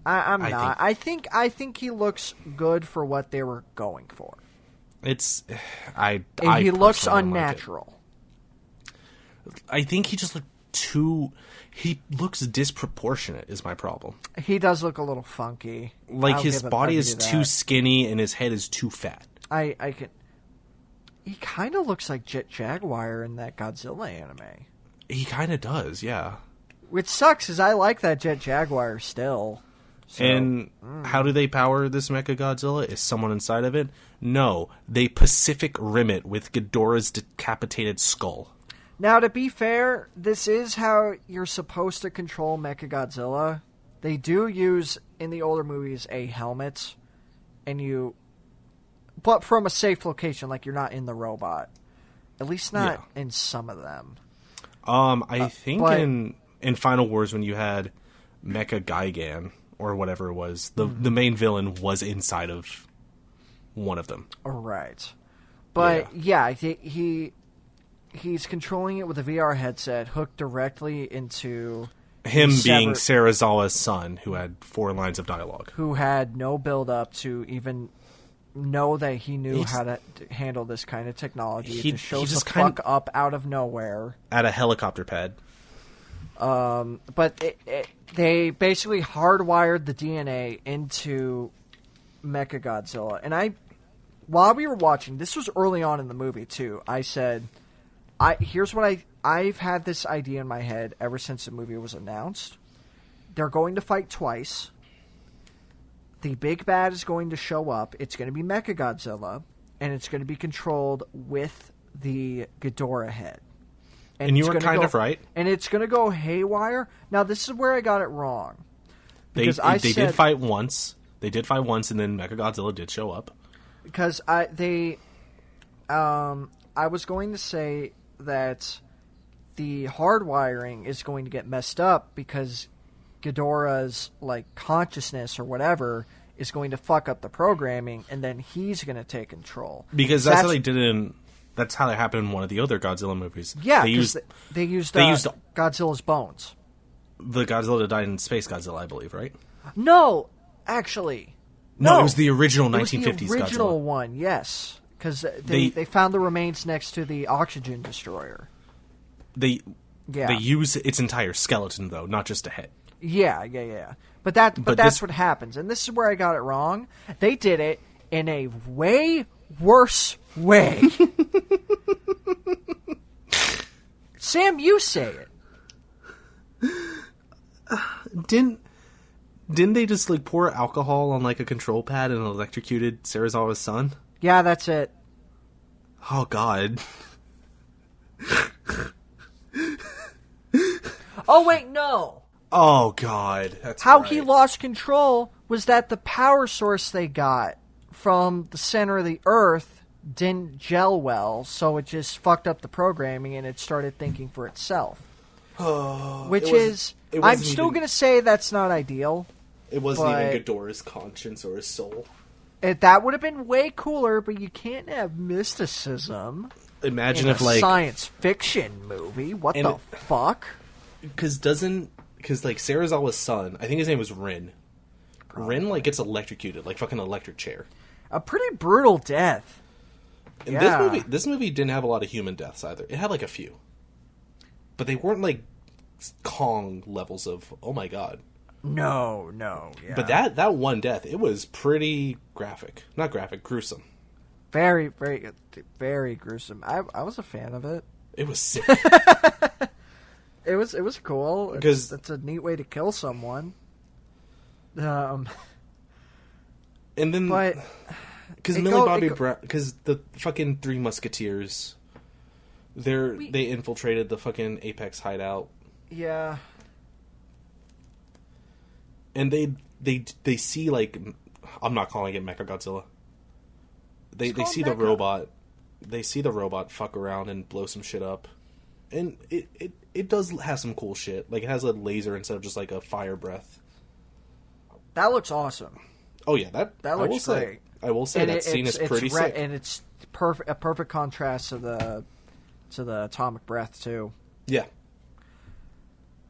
I'm not. I think he looks good for what they were going for. He looks unnatural. I think he just looked too... He looks disproportionate is my problem. He does look a little funky. Like his body is too skinny and his head is too fat. I can... He kind of looks like Jet Jaguar in that Godzilla anime. He kind of does, yeah. Which sucks, because I like that Jet Jaguar still. So, and how do they power this Mechagodzilla? Is someone inside of it? No. They Pacific Rim it with Ghidorah's decapitated skull. Now, to be fair, this is how you're supposed to control Mechagodzilla. They do use, in the older movies, a helmet. But from a safe location, like you're not in the robot. At least not in some of them. I think in Final Wars when you had Mecha Gigan... or whatever it was, the main villain was inside of one of them. Right. But, he's controlling it with a VR headset hooked directly into... Him being Serizawa's son, who had 4 lines of dialogue. Who had no build-up to even know that he knew how to handle this kind of technology. He just shows the fuck up out of nowhere. At a helicopter pad. But they basically hardwired the DNA into Mechagodzilla. And while we were watching, this was early on in the movie too, I said, here's what I've had this idea in my head ever since the movie was announced. They're going to fight twice. The big bad is going to show up. It's going to be Mechagodzilla, and it's going to be controlled with the Ghidorah head. And you were kind of right. And it's going to go haywire. Now, this is where I got it wrong. They did fight once. They did fight once, and then Mechagodzilla did show up. Because I was going to say that the hardwiring is going to get messed up because Ghidorah's consciousness or whatever is going to fuck up the programming, and then he's going to take control. Because that's how they did it in... That's how it happened in one of the other Godzilla movies. Yeah, they used Godzilla's bones. The Godzilla that died in Space Godzilla, I believe, right? No, actually. No, it was the original 1950s Godzilla. It was the original one, yes. Because they found the remains next to the oxygen destroyer. They use its entire skeleton, though, not just a head. Yeah. But that's what happens. And this is where I got it wrong. They did it in a way worse way. Sam, you say it. Didn't they just like pour alcohol on like a control pad and electrocuted Serizawa's son? Yeah, that's it. Oh God. Oh wait, no. Oh God. That's How right. he lost control was that the power source they got from the center of the Earth didn't gel well, so it just fucked up the programming and it started thinking for itself. I'm still going to say that's not ideal. It wasn't even Ghidorah's conscience or his soul. That would have been way cooler, but you can't have mysticism. Imagine in if a like science fiction movie. What the fuck? Because like Serizawa's son, I think his name was Rin. Probably. Rin like gets electrocuted, like fucking electric chair. A pretty brutal death. And this movie didn't have a lot of human deaths either. It had like a few, but they weren't like Kong levels of oh my god. No, yeah. But that one death, it was pretty graphic. Not graphic, gruesome. Very, very, very gruesome. I was a fan of it. It was sick. It was cool. Because it's a neat way to kill someone. And then, but because Millie Bobby Brown, because the fucking Three Musketeers, they infiltrated the fucking Apex hideout. Yeah. And they see like, I'm not calling it Mechagodzilla. They see the robot. They see the robot fuck around and blow some shit up, and it does have some cool shit. Like it has a laser instead of just like a fire breath. That looks awesome. Oh yeah, that looks great. I will say that scene is pretty sick, and it's a perfect contrast to the atomic breath too. Yeah.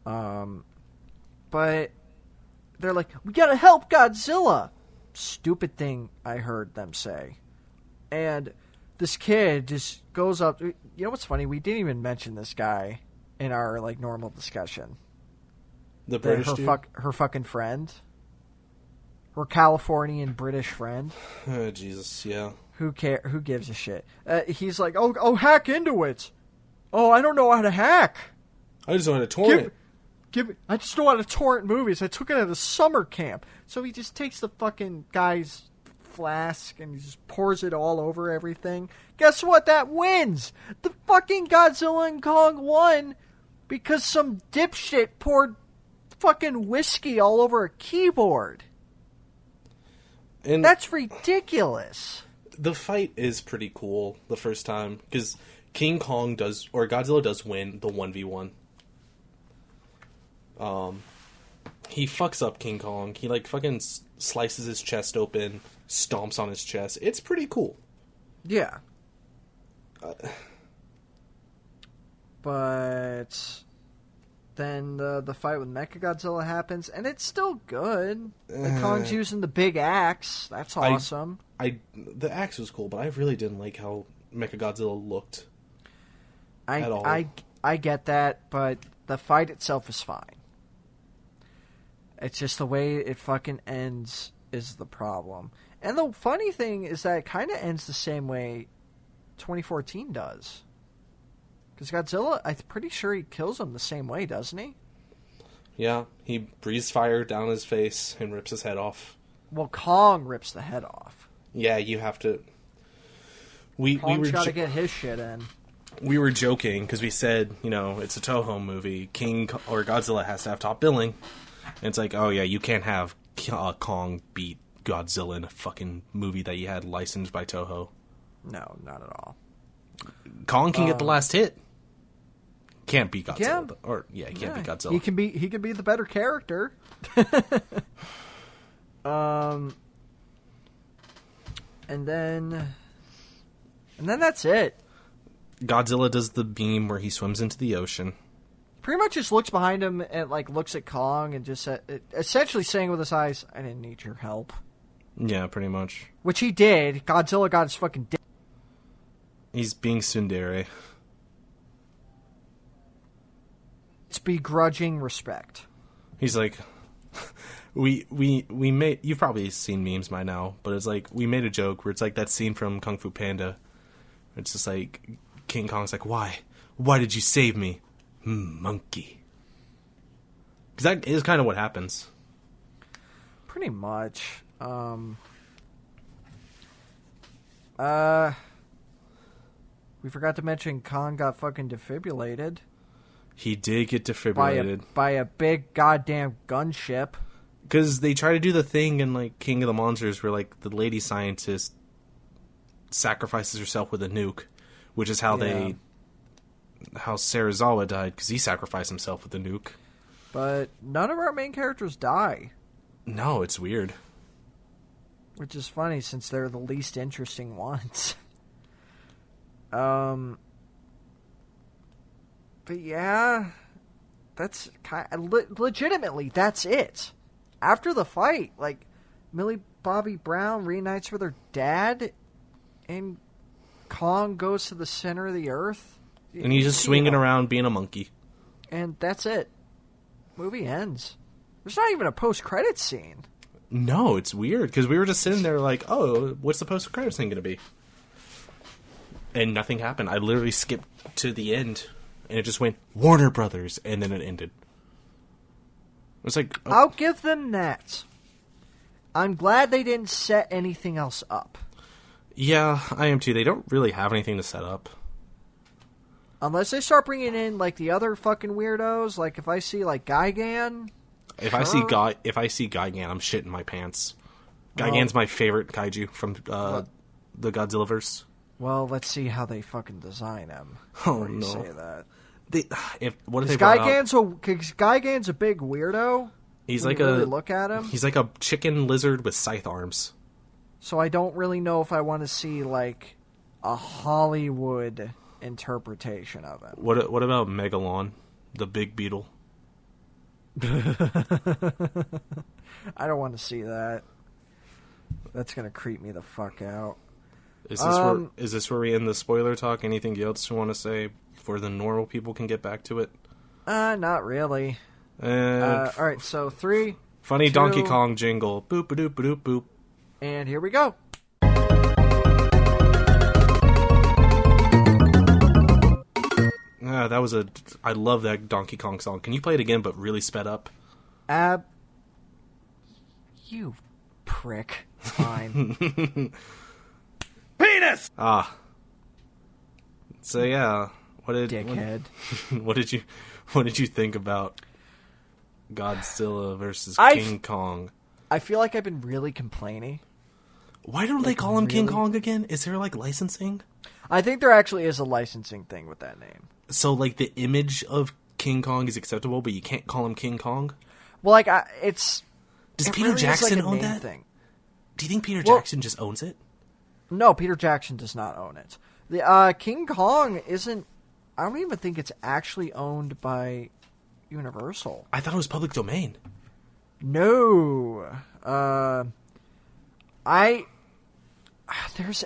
But they're like, we gotta help Godzilla. Stupid thing I heard them say. And this kid just goes up. You know what's funny? We didn't even mention this guy in our like normal discussion. The British dude? Her fucking friend. Her Californian British friend. Oh, Jesus, yeah. Who gives a shit? He's like, oh, hack into it. Oh, I don't know how to hack. I just know how to torrent. I just know how to torrent movies. I took it at a summer camp. So he just takes the fucking guy's flask and he just pours it all over everything. Guess what? That wins. The fucking Godzilla and Kong won because some dipshit poured fucking whiskey all over a keyboard. And that's ridiculous. The fight is pretty cool the first time because Godzilla does win the 1v1. He fucks up King Kong. He like fucking slices his chest open, stomps on his chest. It's pretty cool. Yeah. But then the fight with Mechagodzilla happens, and it's still good. Kong's using the big axe. That's awesome. The axe was cool, but I really didn't like how Mechagodzilla looked at all. I get that, but the fight itself is fine. It's just the way it fucking ends is the problem. And the funny thing is that it kind of ends the same way 2014 does. Because Godzilla, I'm pretty sure he kills him the same way, doesn't he? Yeah, he breathes fire down his face and rips his head off. Well, Kong rips the head off. Yeah, you have to... Kong's got to get his shit in. We were joking because we said, it's a Toho movie. Godzilla has to have top billing. And it's like, oh yeah, you can't have Kong beat Godzilla in a fucking movie that you had licensed by Toho. No, not at all. Kong can get the last hit. Can't beat Godzilla. Yeah. He can't beat Godzilla. He can be the better character. And then that's it. Godzilla does the beam where he swims into the ocean. Pretty much just looks behind him and like looks at Kong and just essentially saying with his eyes, "I didn't need your help." Yeah, pretty much. Which he did. Godzilla got his fucking dick. He's being tsundere. It's begrudging respect. He's like, we made. You've probably seen memes by now, but it's like we made a joke where it's like that scene from Kung Fu Panda. It's just like King Kong's like, "Why? Why did you save me, monkey?" Because that is kind of what happens. Pretty much. We forgot to mention Kong got fucking defibrillated. He did get defibrillated. By a big goddamn gunship. Because they try to do the thing in, like, King of the Monsters where, like, the lady scientist sacrifices herself with a nuke, which is how how Serizawa died, because he sacrificed himself with a nuke. But none of our main characters die. No, it's weird. Which is funny, since they're the least interesting ones. But yeah, that's legitimately, that's it. After the fight, like, Millie Bobby Brown reunites with her dad, and Kong goes to the center of the earth. And he's just swinging around being a monkey. And that's it. Movie ends. There's not even a post-credits scene. No, it's weird, because we were just sitting there like, oh, what's the post-credits scene going to be? And nothing happened. I literally skipped to the end, and it just went, Warner Brothers, and then it ended. It was like... Oh. I'll give them that. I'm glad they didn't set anything else up. Yeah, I am too. They don't really have anything to set up. Unless they start bringing in, like, the other fucking weirdos. Like, if I see, like, Gigan... If sure. I see Gigan, I'm shitting my pants. Gigan's my favorite kaiju from the Godzillaverse. Well, let's see how they fucking design him. Oh, no. say that. Gigan's a big weirdo. He's like really look at him. He's like a chicken lizard with scythe arms. So I don't really know if I want to see, like, a Hollywood interpretation of him. What about Megalon, the big beetle? I don't want to see that. That's gonna creep me the fuck out. Is this where we end the spoiler talk? Anything else you want to say before the normal people can get back to it? Not really. All right, so 3. Funny 2, Donkey Kong jingle. Boop a doop a doop boop. And here we go. That was I love that Donkey Kong song. Can you play it again, but really sped up? You prick. Fine. Penis! So yeah, dickhead. What did you think about Godzilla versus King Kong? I feel like I've been really complaining. Why don't they call him King Kong again? Is there, like, licensing? I think there actually is a licensing thing with that name. So, like, the image of King Kong is acceptable, but you can't call him King Kong? Well, like, Does Peter Jackson own that? Thing. Do you think Peter Jackson just owns it? No, Peter Jackson does not own it. The King Kong isn't... I don't even think it's actually owned by Universal. I thought it was public domain. No. There's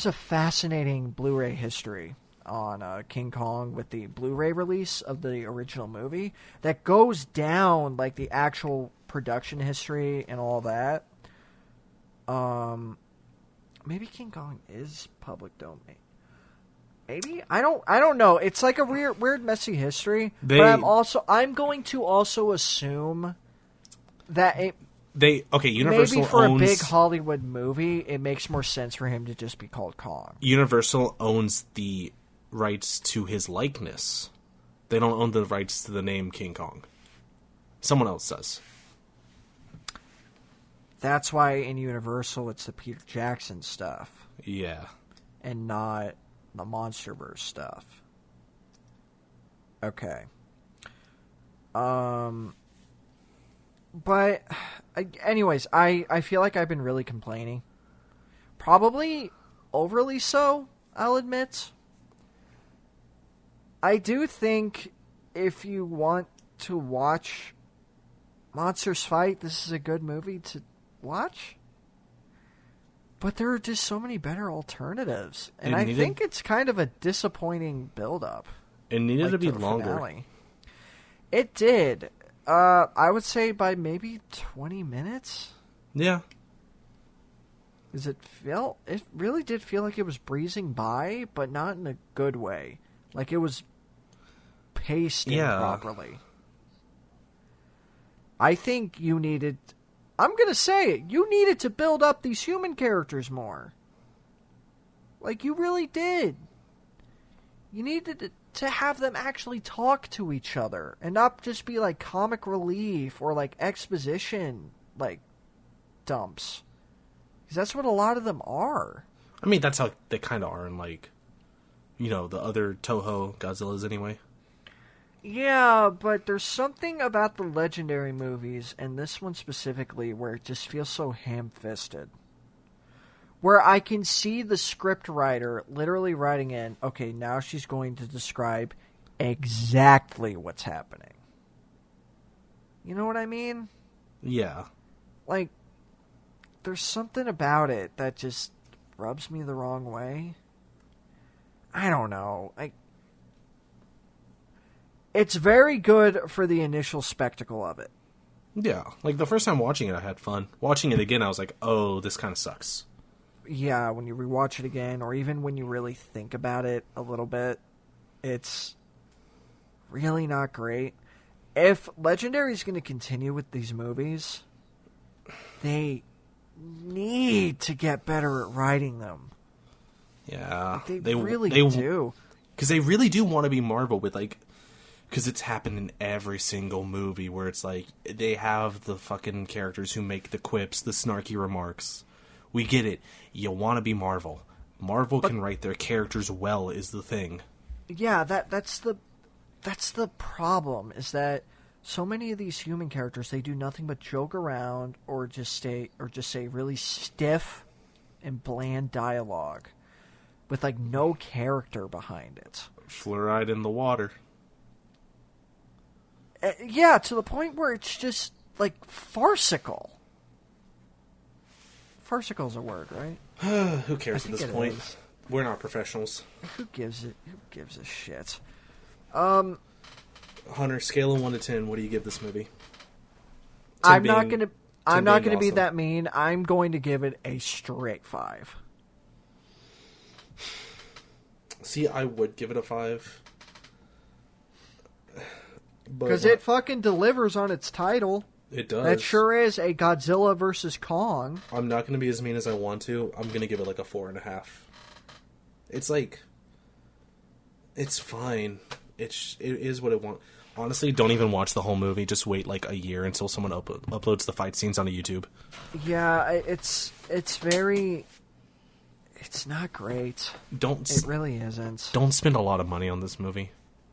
a fascinating Blu-ray history on King Kong with the Blu-ray release of the original movie that goes down, like, the actual production history and all that. Maybe King Kong is public domain. Maybe I don't know. It's like a weird messy history. But I'm going to also assume that Universal maybe for owns, a big Hollywood movie, it makes more sense for him to just be called Kong. Universal owns the rights to his likeness. They don't own the rights to the name King Kong. Someone else does. That's why in Universal it's the Peter Jackson stuff. Yeah. And not the MonsterVerse stuff. Okay. But, anyways, I feel like I've been really complaining. Probably overly so, I'll admit. I do think if you want to watch monsters fight, this is a good movie to watch. But there are just so many better alternatives. And I think it's kind of a disappointing build-up. It needed to be longer. Finale. It did. I would say by maybe 20 minutes. Yeah. It really did feel like it was breezing by, but not in a good way. Like it was paced in properly. I think you needed... I'm going to say it. You needed to build up these human characters more. Like, you really did. You needed to have them actually talk to each other and not just be like comic relief or like exposition like dumps. Because that's what a lot of them are. I mean, that's how they kind of are in, like, you know, the other Toho Godzillas anyway. Yeah, but there's something about the legendary movies, and this one specifically, where it just feels so ham-fisted. Where I can see the script writer literally writing in, okay, now she's going to describe exactly what's happening. You know what I mean? Yeah. Like, there's something about it that just rubs me the wrong way. I don't know. It's very good for the initial spectacle of it. Yeah. Like, the first time watching it, I had fun. Watching it again, I was like, oh, this kind of sucks. Yeah, when you rewatch it again, or even when you really think about it a little bit, it's really not great. If Legendary is going to continue with these movies, they need to get better at writing them. Yeah. Like, they really do. Because they really do want to be Marvel with, like... Because it's happened in every single movie where it's like, they have the fucking characters who make the quips, the snarky remarks. We get it. You want to be Marvel. Marvel can write their characters well is the thing. Yeah, that's the problem, is that so many of these human characters, they do nothing but joke around or just say really stiff and bland dialogue with like no character behind it. Fluoride in the water. Yeah, to the point where it's just like farcical. Farcical's a word, right? Who cares at this point? Is. We're not professionals. Who gives a shit? Hunter, scale of 1 to 10, what do you give this movie? I'm not gonna be that mean. I'm going to give it a straight 5. See, I would give it a 5. Because it fucking delivers on its title. It does. That sure is a Godzilla versus Kong. I'm not going to be as mean as I want to. I'm going to give it like a 4.5. It's like... It's fine. It is what it wants. Honestly, don't even watch the whole movie. Just wait like a year until someone uploads the fight scenes onto YouTube. Yeah, it's very... It's not great. It really isn't. Don't spend a lot of money on this movie.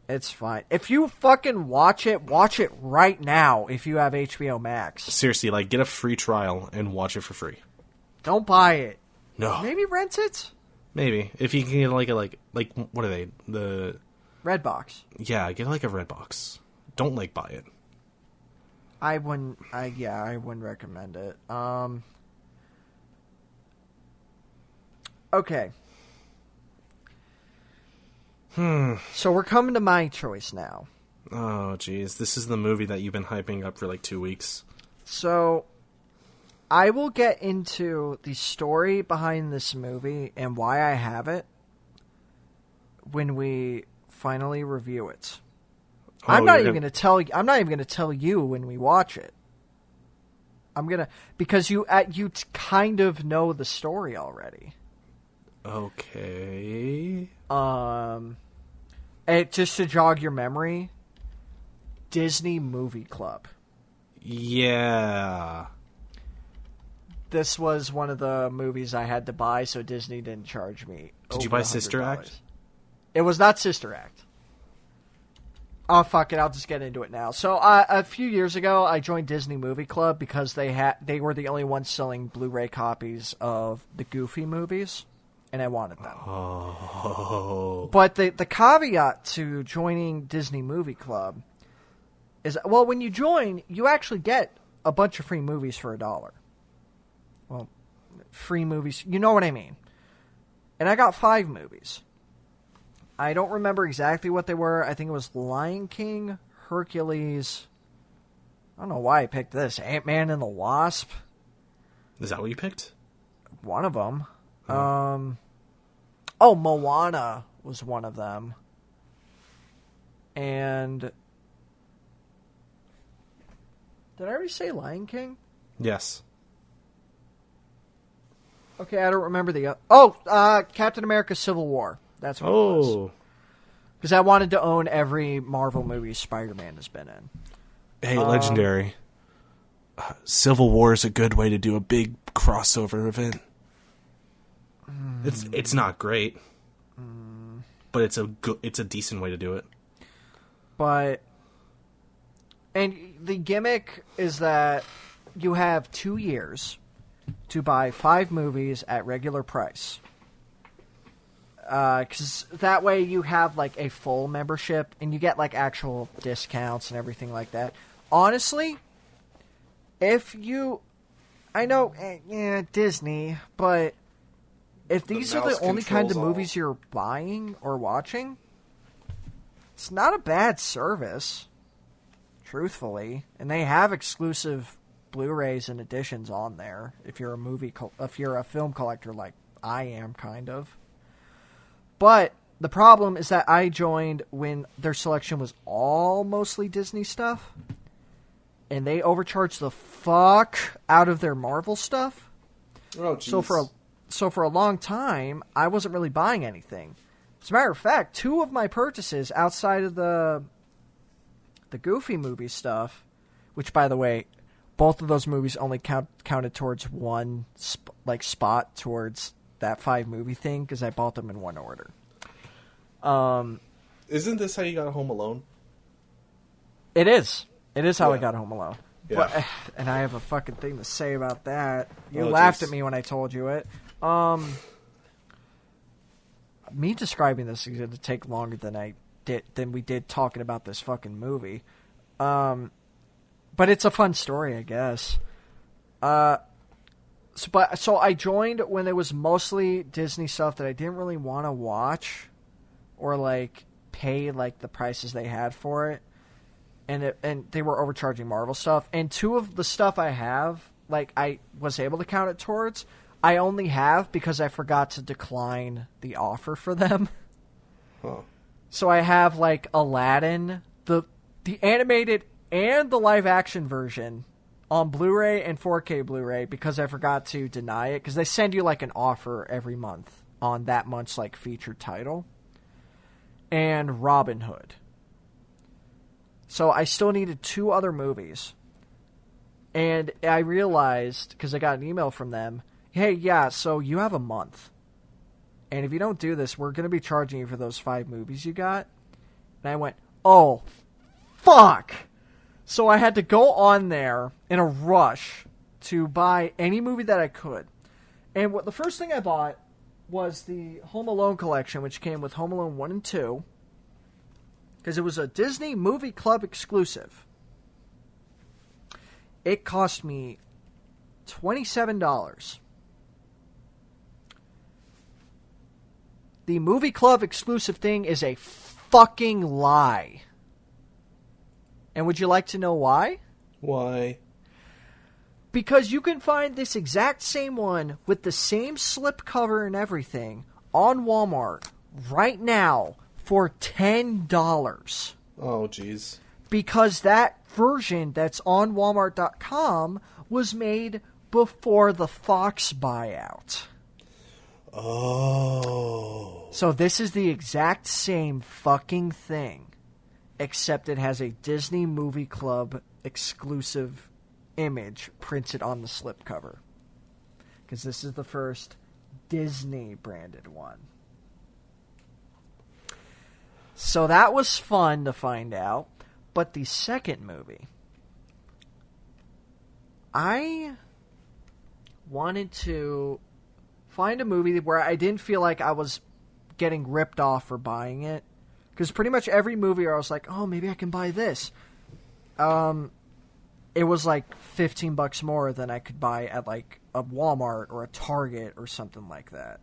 It's fine. If you fucking watch it right now if you have HBO Max. Seriously, like, get a free trial and watch it for free. Don't buy it. No. Maybe rent it? Maybe. If you can get like what are they? The Redbox. Yeah, get like a Redbox. Don't like buy it. I wouldn't recommend it. Okay. So we're coming to my choice now. Oh, jeez. This is the movie that you've been hyping up for like 2 weeks. So, I will get into the story behind this movie and why I have it when we finally review it. I'm not even going to tell you when we watch it. Because you kind of know the story already. Okay. Just to jog your memory, Disney Movie Club. Yeah. This was one of the movies I had to buy, so Disney didn't charge me. Did you buy Sister Act? It was not Sister Act. Oh, fuck it. I'll just get into it now. So, a few years ago, I joined Disney Movie Club because they were the only ones selling Blu-ray copies of the Goofy movies. And I wanted them. Oh. But the caveat to joining Disney Movie Club is, well, when you join, you actually get a bunch of free movies for $1. Well, free movies, you know what I mean. And I got 5 movies. I don't remember exactly what they were. I think it was Lion King, Hercules. I don't know why I picked this. Ant-Man and the Wasp. Is that what you picked? One of them. Moana was one of them. And Did I already say Lion King? Yes. Okay, I don't remember the... Captain America Civil War. That's what it was. Because I wanted to own every Marvel movie Spider-Man has been in. Hey, Legendary. Civil War is a good way to do a big crossover event. It's not great, but it's a decent way to do it. And the gimmick is that you have 2 years to buy 5 movies at regular price. Because that way you have like a full membership and you get like actual discounts and everything like that. Honestly, I know, Disney, but if these are the only kind of movies you're buying or watching, it's not a bad service, truthfully. And they have exclusive Blu-rays and editions on there. If you're a film collector like I am, kind of. But the problem is that I joined when their selection was all mostly Disney stuff. And they overcharged the fuck out of their Marvel stuff. Oh, jeez. So for a long time, I wasn't really buying anything. As a matter of fact, 2 of my purchases outside of the Goofy movie stuff, which, by the way, both of those movies only counted towards one spot towards that 5 movie thing because I bought them in one order. Isn't this how you got Home Alone? It is. It is how I got Home Alone. Yeah. And I have a fucking thing to say about that. You laughed at me when I told you it. Me describing this is going to take longer than we did talking about this fucking movie. But it's a fun story, I guess. So I joined when it was mostly Disney stuff that I didn't really want to watch or like pay like the prices they had for it. And they were overcharging Marvel stuff. And 2 of the stuff I have, like I was able to count it towards, I only have because I forgot to decline the offer for them. Huh. So I have like Aladdin, the animated and the live action version on Blu-ray and 4K Blu-ray because I forgot to deny it because they send you like an offer every month on that month's like featured title. And Robin Hood. So I still needed 2 other movies. And I realized, because I got an email from them, hey, yeah, so you have a month. And if you don't do this, we're going to be charging you for those 5 movies you got. And I went, oh, fuck. So I had to go on there in a rush to buy any movie that I could. And the first thing I bought was the Home Alone collection, which came with Home Alone 1 and 2. Because it was a Disney Movie Club exclusive. It cost me $27. The Movie Club exclusive thing is a fucking lie. And would you like to know why? Why? Because you can find this exact same one with the same slipcover and everything on Walmart right now for $10. Oh, jeez. Because that version that's on Walmart.com was made before the Fox buyout. Oh. So this is the exact same fucking thing, except it has a Disney Movie Club exclusive image printed on the slipcover. Because this is the first Disney branded one. So that was fun to find out. But the second movie, I wanted to find a movie where I didn't feel like I was getting ripped off for buying it. Because pretty much every movie I was like, oh, maybe I can buy this. It was like $15 more than I could buy at like a Walmart or a Target or something like that.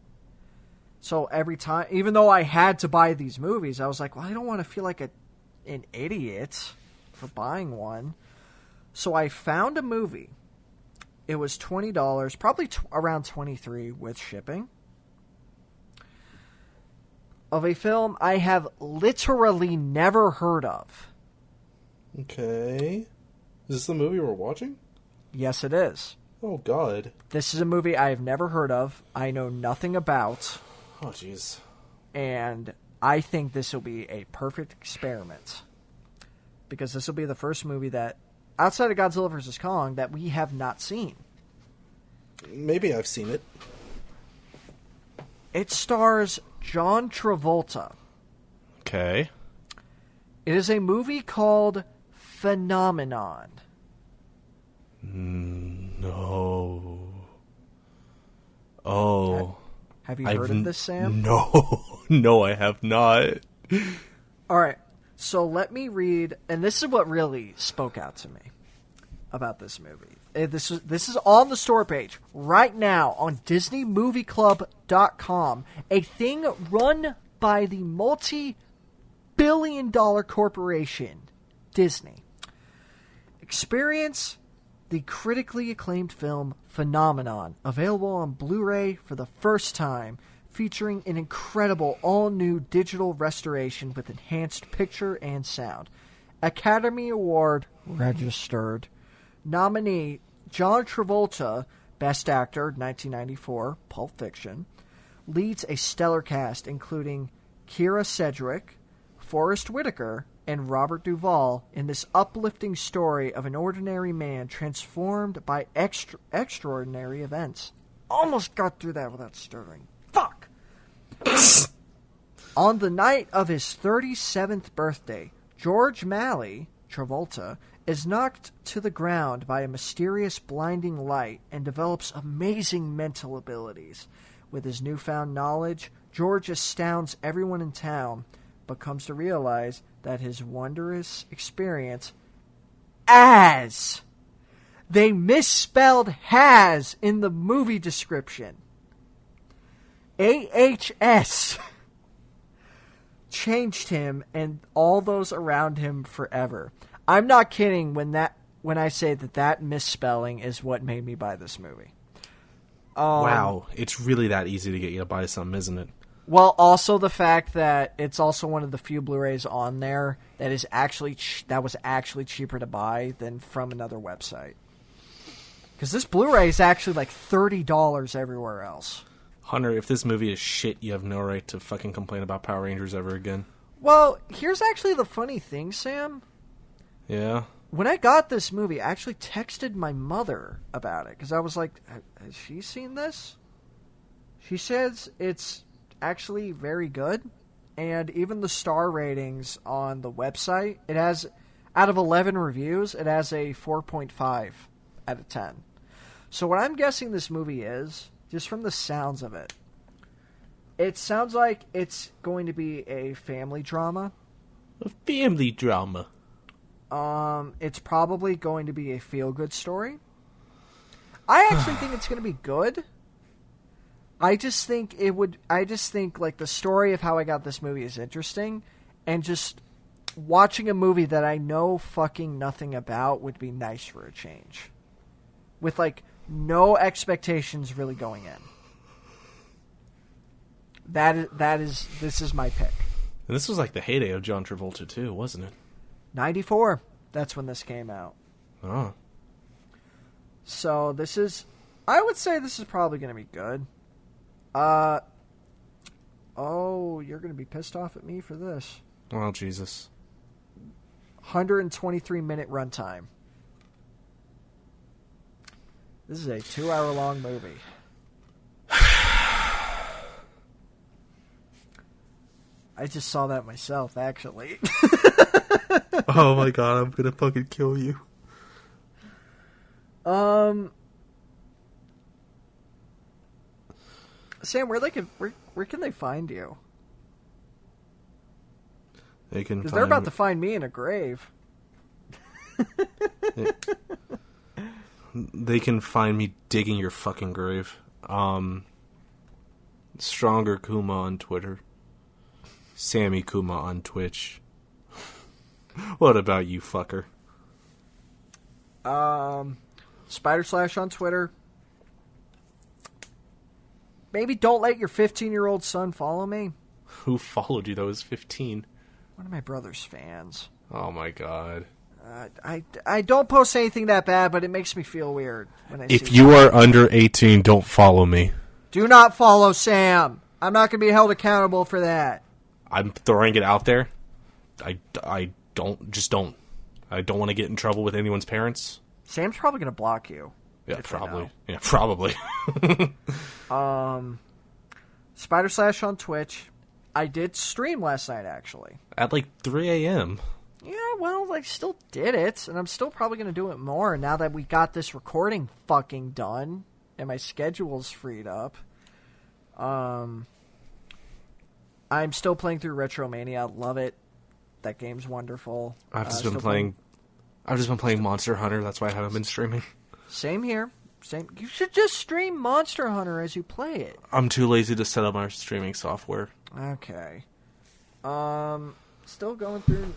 So every time, even though I had to buy these movies, I was like, well, I don't want to feel like an idiot for buying one. So I found a movie. It was $20, probably around $23 with shipping, of a film I have literally never heard of. Okay. Is this the movie we're watching? Yes, it is. Oh, God. This is a movie I have never heard of. I know nothing about. Oh, jeez. And I think this will be a perfect experiment. Because this will be the first movie that, outside of Godzilla vs. Kong, that we have not seen. Maybe I've seen it. It stars John Travolta. Okay. It is a movie called Phenomenon. No. Oh. Have you heard of this, Sam? No. No, I have not. All right. So let me read, and this is what really spoke out to me about this movie. This is on the store page right now on DisneyMovieClub.com, a thing run by the multi-billion-dollar corporation Disney. Experience the critically acclaimed film Phenomenon, available on Blu-ray for the first time, featuring an incredible all-new digital restoration with enhanced picture and sound. Academy Award registered nominee John Travolta, Best Actor, 1994, Pulp Fiction, leads a stellar cast including Keira Sedgwick, Forrest Whitaker, and Robert Duvall in this uplifting story of an ordinary man transformed by extraordinary events. Almost got through that without stuttering. Fuck! On the night of his 37th birthday, George Malley, Travolta, is knocked to the ground by a mysterious blinding light and develops amazing mental abilities. With his newfound knowledge, George astounds everyone in town, but comes to realize that his wondrous experience as they misspelled has in the movie description. AHS changed him and all those around him forever. I'm not kidding when I say that misspelling is what made me buy this movie. Wow, it's really that easy to get you to buy something, isn't it? Well, also the fact that it's also one of the few Blu-rays on there that is actually that was actually cheaper to buy than from another website. Because this Blu-ray is actually like $30 everywhere else. Hunter, if this movie is shit, you have no right to fucking complain about Power Rangers ever again. Well, here's actually the funny thing, Sam. Yeah? When I got this movie, I actually texted my mother about it. Because I was like, has she seen this? She says it's actually very good. And even the star ratings on the website, it has, out of 11 reviews, it has a 4.5 out of 10. So what I'm guessing this movie is, just from the sounds of it, it sounds like it's going to be a family drama. A family drama. It's probably going to be a feel-good story. I actually think it's going to be good. I just think like the story of how I got this movie is interesting, and just watching a movie that I know fucking nothing about would be nice for a change. With like no expectations really going in. This is my pick. And this was like the heyday of John Travolta too, wasn't it? 94. That's when this came out. Oh. So I would say this is probably going to be good. You're going to be pissed off at me for this. Oh, Jesus. 123-minute runtime. This is a 2-hour-long movie. I just saw that myself, actually. Oh my god, I'm gonna fucking kill you. Sam, where can they find you? They can. Because they're about to find me in a grave. They can find me digging your fucking grave. Stronger Kuma on Twitter. Sammy Kuma on Twitch. What about you, fucker? Spider Slash on Twitter. Maybe don't let your 15-year-old son follow me. Who followed you that was 15? One of my brother's fans. Oh my god. I don't post anything that bad, but it makes me feel weird when I see If you are under 18, don't follow me. Do not follow Sam. I'm not going to be held accountable for that. I'm throwing it out there. I don't want to get in trouble with anyone's parents. Sam's probably going to block you. Yeah, probably. Yeah, probably. Spider Slash on Twitch. I did stream last night, actually. At like 3 a.m. Yeah, well, I still did it, and I'm still probably going to do it more now that we got this recording fucking done, and my schedule's freed up. I'm still playing through Retromania. Love it. That game's wonderful. I've just been playing Monster Hunter. That's why I haven't been streaming. Same here. Same. You should just stream Monster Hunter as you play it. I'm too lazy to set up our streaming software. Okay. Still going through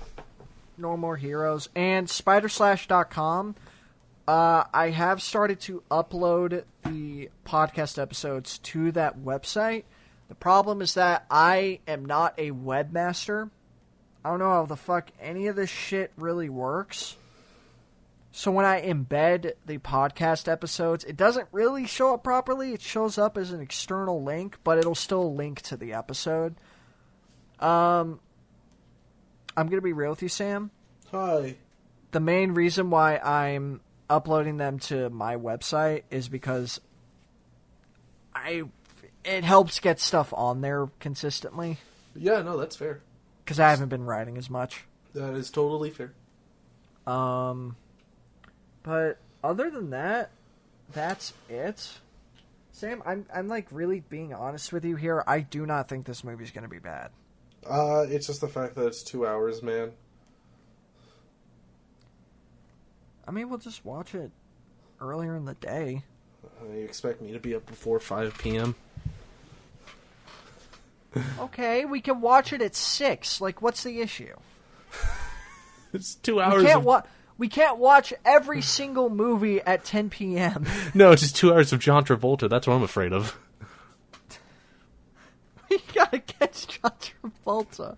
No More Heroes and SpiderSlash.com. I have started to upload the podcast episodes to that website. The problem is that I am not a webmaster. I don't know how the fuck any of this shit really works. So when I embed the podcast episodes, it doesn't really show up properly. It shows up as an external link, but it'll still link to the episode. I'm going to be real with you, Sam. Hi. The main reason why I'm uploading them to my website is because it helps get stuff on there consistently. Yeah, no, that's fair. Because I haven't been writing as much. That is totally fair. But other than that, that's it. Sam, I'm like really being honest with you here. I do not think this movie's going to be bad. It's just the fact that it's 2 hours, man. I mean, we'll just watch it earlier in the day. You expect me to be up before 5 p.m.? Okay, we can watch it at 6. Like, what's the issue? It's 2 hours. We can't watch every single movie at 10 p.m. No, it's just 2 hours of John Travolta. That's what I'm afraid of. We gotta catch John Travolta.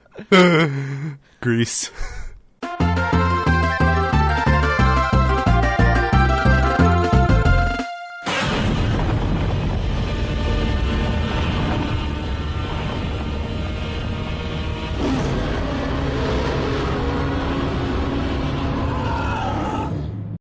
Grease.